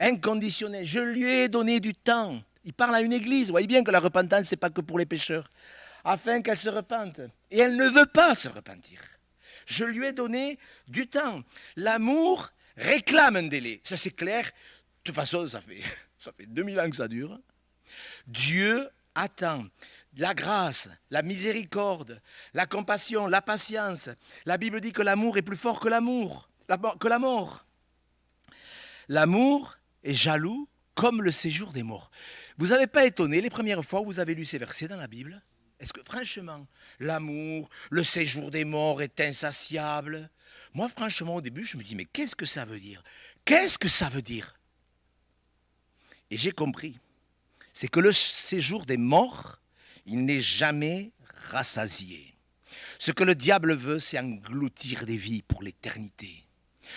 inconditionnel, je lui ai donné du temps. Il parle à une église. Vous voyez bien que la repentance, ce n'est pas que pour les pécheurs. Afin qu'elle se repente. Et elle ne veut pas se repentir. Je lui ai donné du temps. L'amour réclame un délai. Ça, c'est clair. De toute façon, ça fait 2000 ans que ça dure. Dieu attend la grâce, la miséricorde, la compassion, la patience. La Bible dit que l'amour est plus fort que l'amour, que la mort. L'amour est jaloux comme le séjour des morts. Vous n'avez pas étonné les premières fois où vous avez lu ces versets dans la Bible? Est-ce que, franchement, l'amour, le séjour des morts est insatiable? Moi, franchement, au début, je me dis, mais qu'est-ce que ça veut dire? Qu'est-ce que ça veut dire? Et j'ai compris. C'est que le séjour des morts, il n'est jamais rassasié. Ce que le diable veut, c'est engloutir des vies pour l'éternité.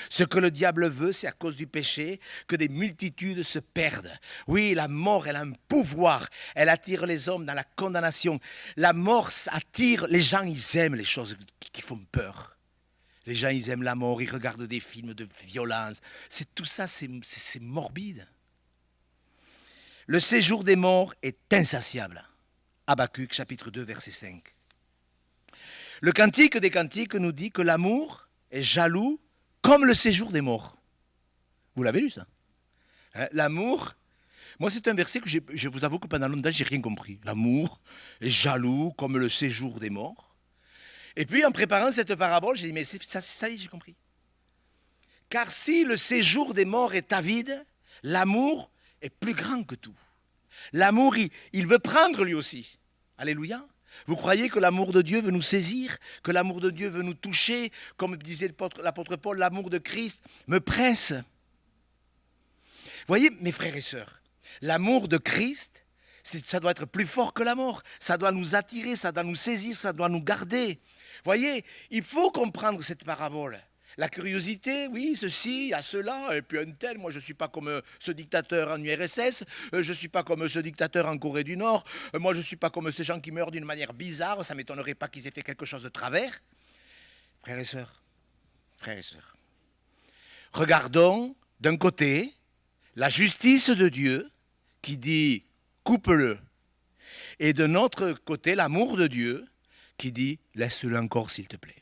Ce que le diable veut, c'est à cause du péché que des multitudes se perdent. Oui, la mort, elle a un pouvoir. Elle attire les hommes dans la condamnation. La mort attire les gens, ils aiment les choses qui font peur. Les gens, ils aiment la mort, ils regardent des films de violence. Tout ça, c'est morbide. Le séjour des morts est insatiable. Habakkuk, chapitre 2, verset 5. Le Cantique des Cantiques nous dit que l'amour est jaloux comme le séjour des morts. Vous l'avez lu, ça, hein? L'amour, moi c'est un verset que je vous avoue que pendant longtemps, je n'ai rien compris. L'amour est jaloux comme le séjour des morts. Et puis en préparant cette parabole, j'ai dit, mais ça y est, j'ai compris. Car si le séjour des morts est avide, l'amour est plus grand que tout. L'amour, il veut prendre lui aussi. Alléluia. Vous croyez que l'amour de Dieu veut nous saisir, que l'amour de Dieu veut nous toucher, comme disait l'apôtre Paul, l'amour de Christ me presse. Voyez, mes frères et sœurs, l'amour de Christ, ça doit être plus fort que la mort. Ça doit nous attirer, ça doit nous saisir, ça doit nous garder. Voyez, il faut comprendre cette parabole. La curiosité, oui, ceci, à cela, et puis un tel, moi je ne suis pas comme ce dictateur en URSS, je ne suis pas comme ce dictateur en Corée du Nord, moi je ne suis pas comme ces gens qui meurent d'une manière bizarre, ça ne m'étonnerait pas qu'ils aient fait quelque chose de travers. Frères et sœurs, regardons d'un côté la justice de Dieu qui dit coupe-le, et de notre côté l'amour de Dieu qui dit laisse-le encore s'il te plaît.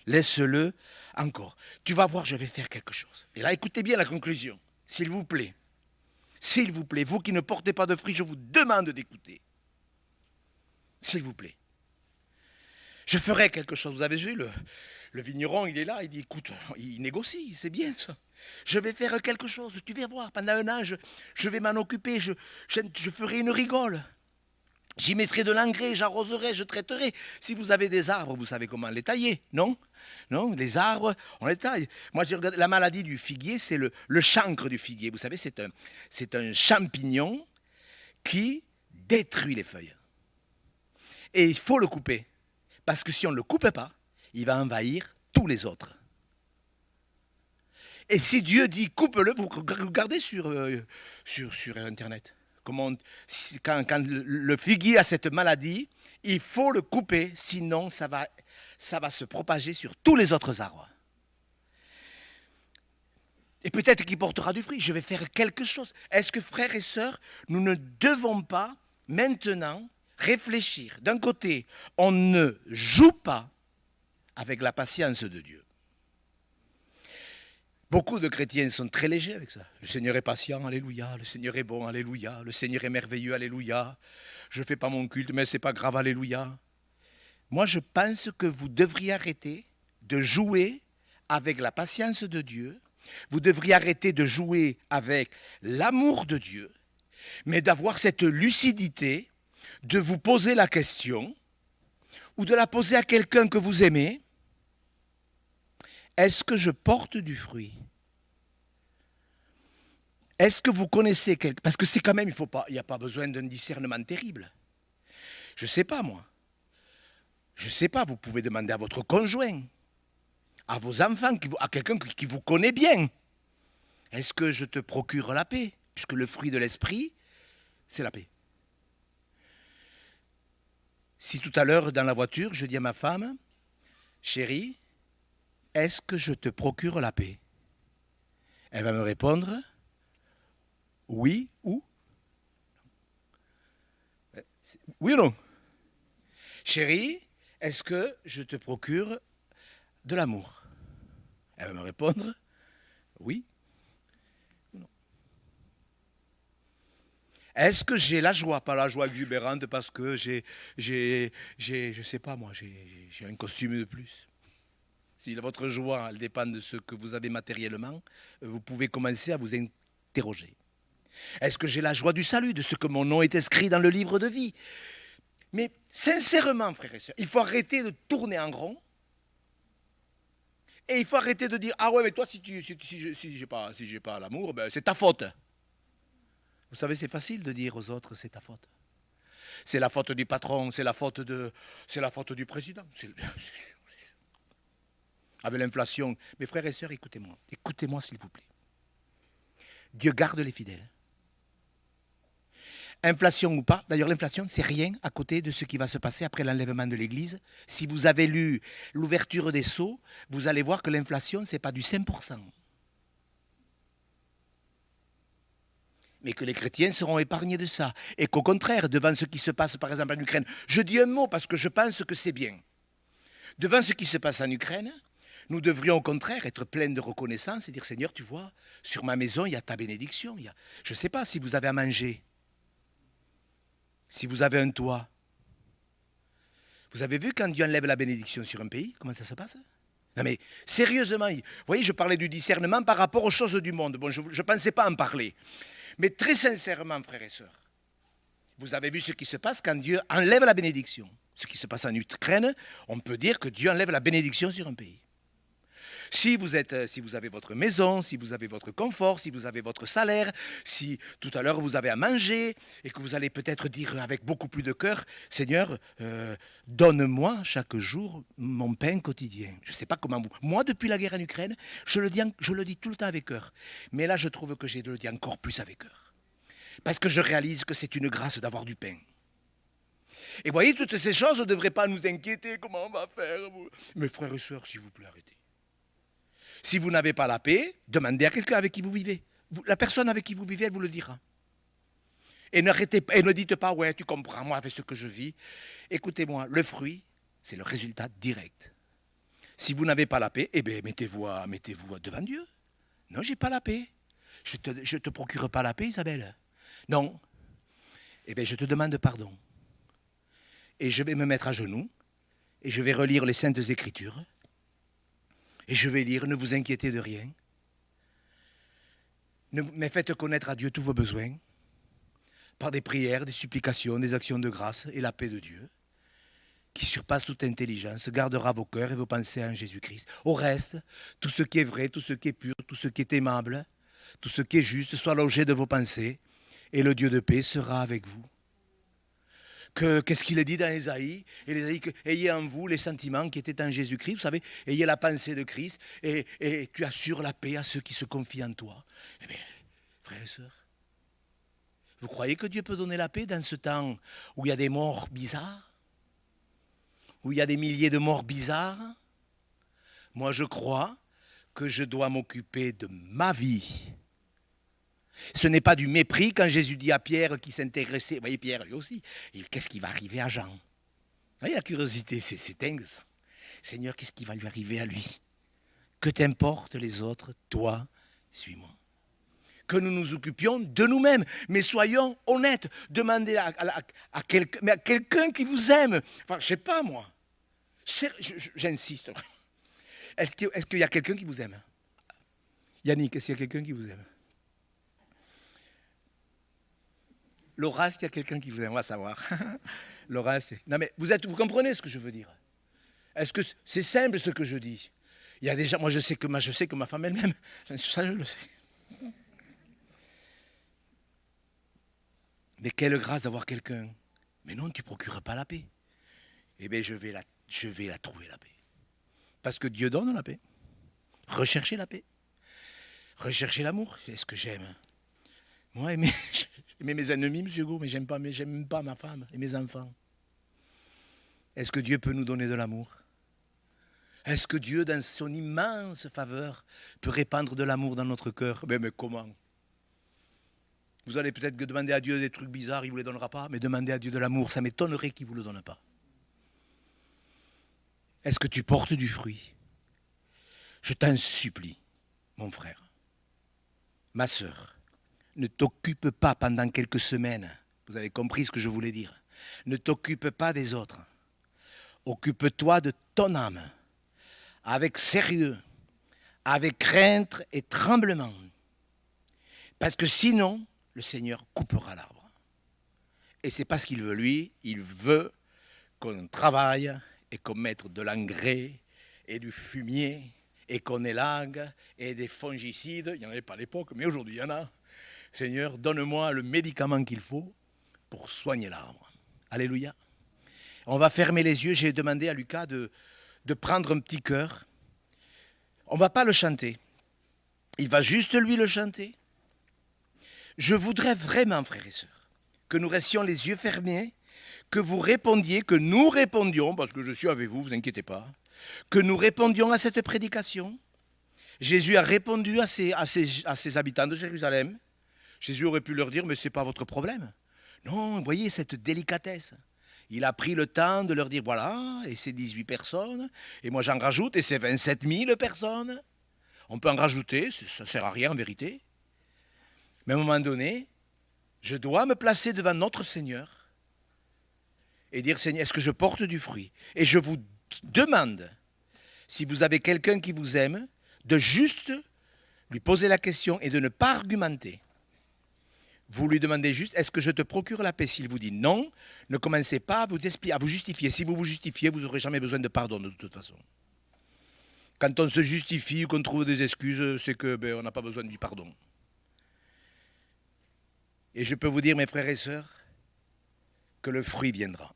Laisse-le encore. Tu vas voir, je vais faire quelque chose. Et là, écoutez bien la conclusion. S'il vous plaît, vous qui ne portez pas de fruits, je vous demande d'écouter. S'il vous plaît. Je ferai quelque chose. Vous avez vu, le vigneron, il est là, il dit, écoute, il négocie, c'est bien ça. Je vais faire quelque chose, tu vas voir, pendant un an, je vais m'en occuper, je ferai une rigole. J'y mettrai de l'engrais, j'arroserai, je traiterai. Si vous avez des arbres, vous savez comment les tailler, non? Non, les arbres, on les taille. Moi, j'ai regardé la maladie du figuier, c'est le chancre du figuier. Vous savez, c'est un champignon qui détruit les feuilles. Et il faut le couper. Parce que si on ne le coupe pas, il va envahir tous les autres. Et si Dieu dit coupe-le, vous regardez sur Internet. Quand le figuier a cette maladie, il faut le couper, sinon ça va se propager sur tous les autres arbres. Et peut-être qu'il portera du fruit. Je vais faire quelque chose. Est-ce que, frères et sœurs, nous ne devons pas maintenant réfléchir? D'un côté, on ne joue pas avec la patience de Dieu. Beaucoup de chrétiens sont très légers avec ça. Le Seigneur est patient, alléluia. Le Seigneur est bon, alléluia. Le Seigneur est merveilleux, alléluia. Je ne fais pas mon culte, mais ce n'est pas grave, alléluia. Moi, je pense que vous devriez arrêter de jouer avec la patience de Dieu. Vous devriez arrêter de jouer avec l'amour de Dieu, mais d'avoir cette lucidité de vous poser la question ou de la poser à quelqu'un que vous aimez. Est-ce que je porte du fruit? Est-ce que vous connaissez quelqu'un? Parce que c'est quand même, il n'y a pas besoin d'un discernement terrible. Je ne sais pas, moi. Je ne sais pas, vous pouvez demander à votre conjoint, à vos enfants, à quelqu'un qui vous connaît bien. Est-ce que je te procure la paix? Puisque le fruit de l'esprit, c'est la paix. Si tout à l'heure, dans la voiture, je dis à ma femme, chérie, est-ce que je te procure la paix? Elle va me répondre, oui ou oui ou non? Chérie, est-ce que je te procure de l'amour? Elle va me répondre, oui ou non. Est-ce que j'ai la joie, pas la joie exubérante parce que je sais pas moi, j'ai un costume de plus? Si votre joie elle dépend de ce que vous avez matériellement, vous pouvez commencer à vous interroger. Est-ce que j'ai la joie du salut, de ce que mon nom est inscrit dans le livre de vie? Mais sincèrement, frères et sœurs, il faut arrêter de tourner en rond. Et il faut arrêter de dire, ah ouais, mais toi, si j'ai pas l'amour, ben, c'est ta faute. Vous savez, c'est facile de dire aux autres, c'est ta faute. C'est la faute du patron, c'est la faute du président. avec l'inflation. Mes frères et sœurs, écoutez-moi. Écoutez-moi s'il vous plaît. Dieu garde les fidèles. Inflation ou pas, d'ailleurs l'inflation c'est rien à côté de ce qui va se passer après l'enlèvement de l'Église. Si vous avez lu l'ouverture des sceaux, vous allez voir que l'inflation c'est pas du 5%. Mais que les chrétiens seront épargnés de ça. Et qu'au contraire, devant ce qui se passe par exemple en Ukraine, je dis un mot parce que je pense que c'est bien. Devant ce qui se passe en Ukraine, nous devrions au contraire être pleins de reconnaissance et dire Seigneur, tu vois, sur ma maison il y a ta bénédiction. Je ne sais pas si vous avez à manger. Si vous avez un toit, vous avez vu quand Dieu enlève la bénédiction sur un pays, comment ça se passe? Non mais sérieusement, vous voyez, je parlais du discernement par rapport aux choses du monde. Bon, je ne pensais pas en parler. Mais très sincèrement, frères et sœurs, vous avez vu ce qui se passe quand Dieu enlève la bénédiction. Ce qui se passe en Ukraine, on peut dire que Dieu enlève la bénédiction sur un pays. Si vous avez votre maison, si vous avez votre confort, si vous avez votre salaire, si tout à l'heure vous avez à manger et que vous allez peut-être dire avec beaucoup plus de cœur, Seigneur, donne-moi chaque jour mon pain quotidien. Je ne sais pas comment vous... Moi, depuis la guerre en Ukraine, je le dis tout le temps avec cœur. Mais là, je trouve que j'ai le dit encore plus avec cœur. Parce que je réalise que c'est une grâce d'avoir du pain. Et vous voyez, toutes ces choses ne devraient pas nous inquiéter. Comment on va faire? Mes frères et sœurs, s'il vous plaît, arrêtez. Si vous n'avez pas la paix, demandez à quelqu'un avec qui vous vivez. La personne avec qui vous vivez, elle vous le dira. Et ne dites pas, ouais, tu comprends, moi, avec ce que je vis. Écoutez-moi, le fruit, c'est le résultat direct. Si vous n'avez pas la paix, eh bien, mettez-vous devant Dieu. Non, j'ai pas la paix. Je te procure pas la paix, Isabelle. Non. Eh bien, je te demande pardon. Et je vais me mettre à genoux, et je vais relire les Saintes Écritures. Et je vais lire, ne vous inquiétez de rien. Mais faites connaître à Dieu tous vos besoins, par des prières, des supplications, des actions de grâce, et la paix de Dieu, qui surpasse toute intelligence, gardera vos cœurs et vos pensées en Jésus-Christ. Au reste, tout ce qui est vrai, tout ce qui est pur, tout ce qui est aimable, tout ce qui est juste, soit l'objet de vos pensées, et le Dieu de paix sera avec vous. Qu'est-ce qu'il est dit dans Ésaïe? Et l'Ésaïe que ayez en vous les sentiments qui étaient en Jésus-Christ, vous savez, ayez la pensée de Christ, et tu assures la paix à ceux qui se confient en toi. Eh bien, frères et sœurs, vous croyez que Dieu peut donner la paix dans ce temps où il y a des morts bizarres? Où il y a des milliers de morts bizarres? Moi, je crois que je dois m'occuper de ma vie. Ce n'est pas du mépris quand Jésus dit à Pierre qui s'intéressait. Vous voyez, Pierre, lui aussi. Qu'est-ce qui va arriver à Jean? Vous voyez, la curiosité, c'est dingue ça. Seigneur, qu'est-ce qui va lui arriver à lui? Que t'importe les autres? Toi, suis-moi. Que nous nous occupions de nous-mêmes. Mais soyons honnêtes. Demandez à quelqu'un qui vous aime. Enfin, je ne sais pas, moi. J'insiste. Est-ce qu'il y a quelqu'un qui vous aime? Yannick, est-ce qu'il y a quelqu'un qui vous aime? Laura, est-ce qu'il y a quelqu'un qui vous aime? On va savoir. Laura, non mais vous comprenez ce que je veux dire? Est-ce que c'est simple ce que je dis? Il y a déjà, moi je sais que ma femme elle-même, ça je le sais. Mais quelle grâce d'avoir quelqu'un. Mais non, tu ne procures pas la paix. Eh bien, je vais la trouver, la paix. Parce que Dieu donne la paix. Recherchez la paix. Recherchez l'amour. C'est ce que j'aime. Moi, j'aimais mes ennemis, M. Hugo, mais j'aime pas ma femme et mes enfants. Est-ce que Dieu peut nous donner de l'amour? Est-ce que Dieu, dans son immense faveur, peut répandre de l'amour dans notre cœur? Mais comment? Vous allez peut-être demander à Dieu des trucs bizarres, il ne vous les donnera pas, mais demandez à Dieu de l'amour, ça m'étonnerait qu'il ne vous le donne pas. Est-ce que tu portes du fruit? Je t'en supplie, mon frère, ma sœur, ne t'occupe pas pendant quelques semaines, vous avez compris ce que je voulais dire, ne t'occupe pas des autres, occupe-toi de ton âme, avec sérieux, avec crainte et tremblement, parce que sinon, le Seigneur coupera l'arbre. Et c'est pas ce qu'il veut lui, il veut qu'on travaille et qu'on mette de l'engrais et du fumier et qu'on élague et des fongicides, il n'y en avait pas à l'époque, mais aujourd'hui il y en a. Seigneur, donne-moi le médicament qu'il faut pour soigner l'arbre. Alléluia. On va fermer les yeux. J'ai demandé à Lucas de prendre un petit cœur On ne va pas le chanter. Il va juste lui le chanter. Je voudrais vraiment, frères et sœurs, que nous restions les yeux fermés, que vous répondiez, que nous répondions, parce que je suis avec vous, vous inquiétez pas, que nous répondions à cette prédication. Jésus a répondu à ses habitants de Jérusalem. Jésus aurait pu leur dire, mais ce n'est pas votre problème. Non, vous voyez cette délicatesse. Il a pris le temps de leur dire, voilà, et c'est 18 personnes, et moi j'en rajoute, et c'est 27 000 personnes. On peut en rajouter, ça ne sert à rien en vérité. Mais à un moment donné, je dois me placer devant notre Seigneur et dire, Seigneur, est-ce que je porte du fruit? Et je vous demande, si vous avez quelqu'un qui vous aime, de juste lui poser la question et de ne pas argumenter. Vous lui demandez juste, est-ce que je te procure la paix? S'il vous dit non, ne commencez pas à vous justifier. Si vous vous justifiez, vous n'aurez jamais besoin de pardon de toute façon. Quand on se justifie ou qu'on trouve des excuses, c'est que on n'a pas besoin du pardon. Et je peux vous dire, mes frères et sœurs, que le fruit viendra.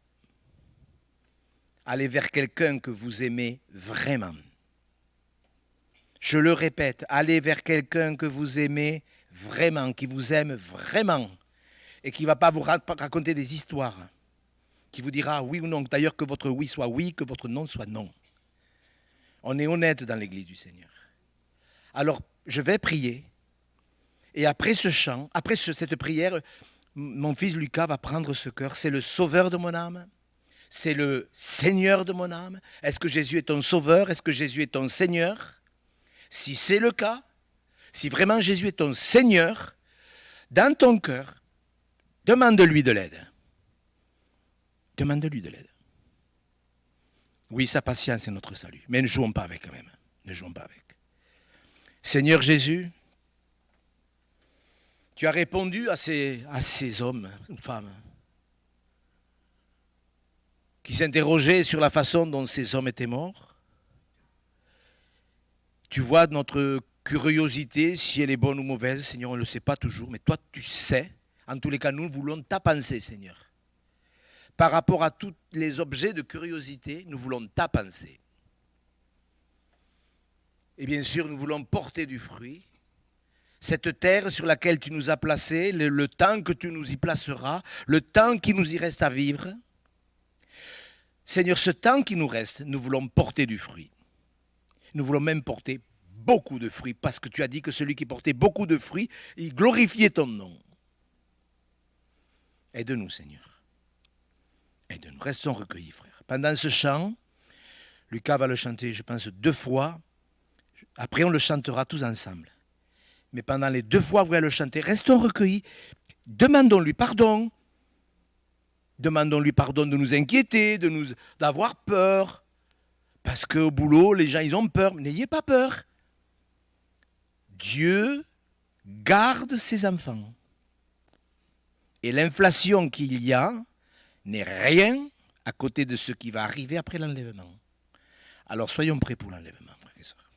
Allez vers quelqu'un que vous aimez vraiment. Je le répète, allez vers quelqu'un que vous aimez vraiment, qui vous aime vraiment, et qui ne va pas vous raconter des histoires, qui vous dira oui ou non, d'ailleurs que votre oui soit oui, que votre non soit non. On est honnête dans l'église du Seigneur. Alors, je vais prier, et après ce chant, après cette prière, mon fils Lucas va prendre ce cœur, c'est le sauveur de mon âme, c'est le Seigneur de mon âme. Est-ce que Jésus est ton sauveur? Est-ce que Jésus est ton Seigneur? Si c'est le cas, si vraiment Jésus est ton Seigneur, dans ton cœur, demande-lui de l'aide. Demande-lui de l'aide. Oui, sa patience est notre salut. Mais ne jouons pas avec quand même. Ne jouons pas avec. Seigneur Jésus, tu as répondu à ces hommes ou femmes qui s'interrogeaient sur la façon dont ces hommes étaient morts. Tu vois notre curiosité, si elle est bonne ou mauvaise, Seigneur, on ne le sait pas toujours, mais toi tu sais. En tous les cas, nous voulons ta pensée, Seigneur. Par rapport à tous les objets de curiosité, nous voulons ta pensée. Et bien sûr, nous voulons porter du fruit. Cette terre sur laquelle tu nous as placés, le temps que tu nous y placeras, le temps qui nous y reste à vivre. Seigneur, ce temps qui nous reste, nous voulons porter du fruit. Nous voulons même porter beaucoup de fruits, parce que tu as dit que celui qui portait beaucoup de fruits, il glorifiait ton nom. Aide-nous, Seigneur. Aide-nous. Restons recueillis, frères. Pendant ce chant, Lucas va le chanter, je pense, 2 fois. Après, on le chantera tous ensemble. Mais pendant les 2 fois où il va le chanter, restons recueillis. Demandons-lui pardon. Demandons-lui pardon de nous inquiéter, d'avoir peur. Parce qu'au boulot, les gens, ils ont peur. N'ayez pas peur. Dieu garde ses enfants. Et l'inflation qu'il y a n'est rien à côté de ce qui va arriver après l'enlèvement. Alors soyons prêts pour l'enlèvement, frères et sœurs.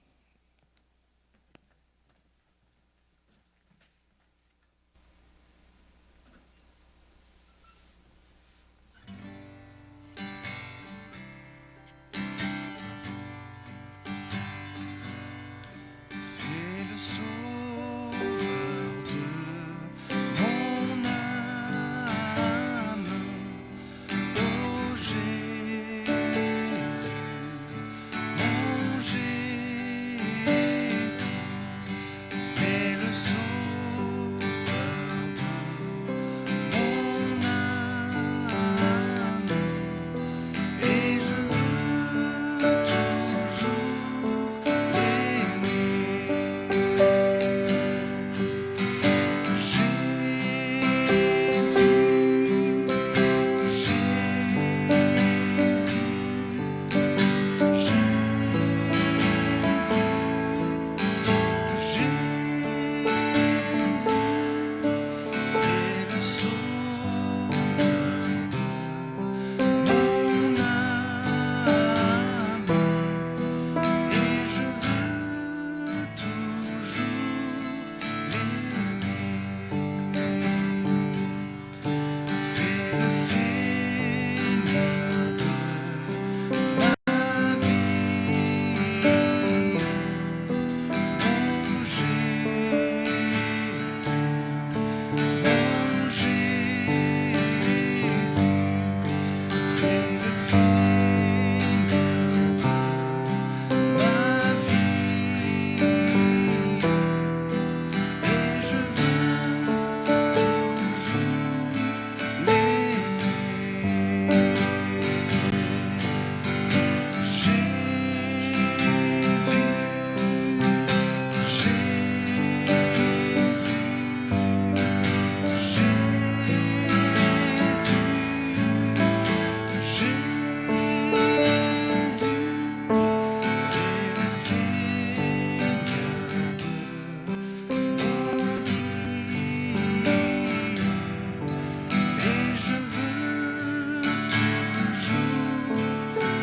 je veux toujours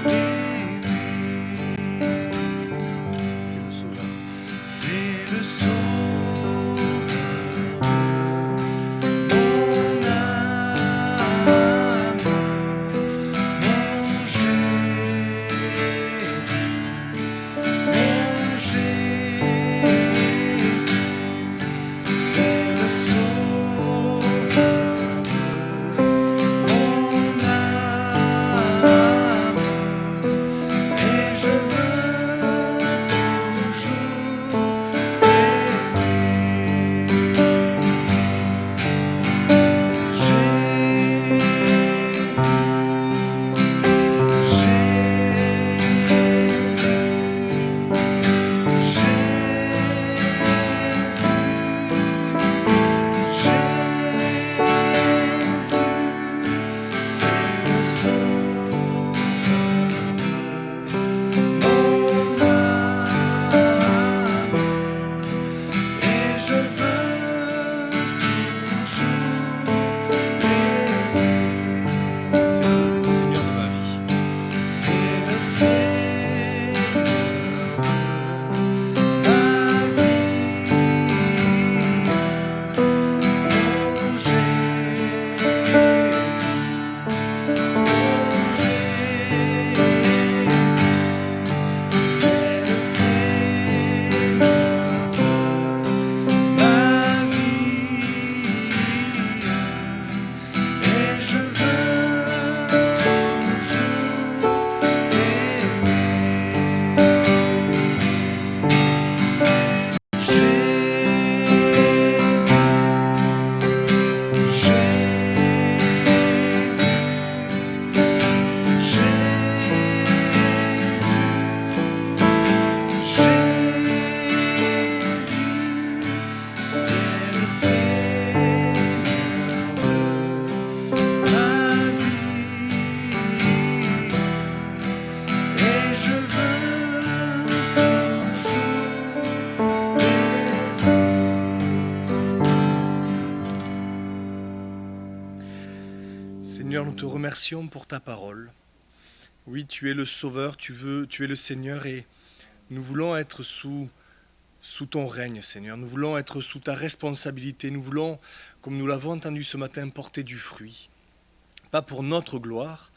aimer. C'est le Sauveur. C'est le Sauveur de mon âme, mon Jésus, mon Jésus. C'est le Sauveur de mon âme, et je veux toujours aimer. Seigneur, nous te remercions pour ta parole. Oui, tu es le Sauveur, tu es le Seigneur, et nous voulons être sous ton règne, Seigneur. Nous voulons être sous ta responsabilité. Nous voulons, comme nous l'avons entendu ce matin, porter du fruit. Pas pour notre gloire,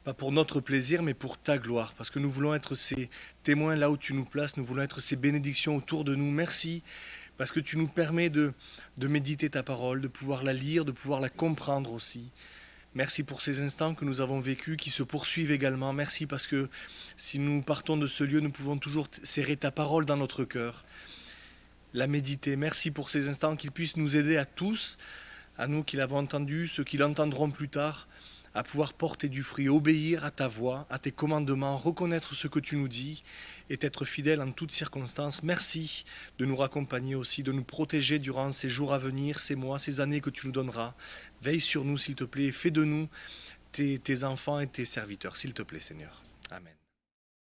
pas pour notre plaisir, mais pour ta gloire. Parce que nous voulons être ces témoins là où tu nous places. Nous voulons être ces bénédictions autour de nous. Merci, parce que tu nous permets de méditer ta parole, de pouvoir la lire, de pouvoir la comprendre aussi. Merci pour ces instants que nous avons vécus, qui se poursuivent également. Merci parce que si nous partons de ce lieu, nous pouvons toujours serrer ta parole dans notre cœur, la méditer. Merci pour ces instants, qu'ils puissent nous aider à tous, à nous qui l'avons entendu, ceux qui l'entendront plus tard, à pouvoir porter du fruit, obéir à ta voix, à tes commandements, reconnaître ce que tu nous dis et être fidèle en toutes circonstances. Merci de nous raccompagner aussi, de nous protéger durant ces jours à venir, ces mois, ces années que tu nous donneras. Veille sur nous, s'il te plaît, et fais de nous tes enfants et tes serviteurs, s'il te plaît, Seigneur. Amen.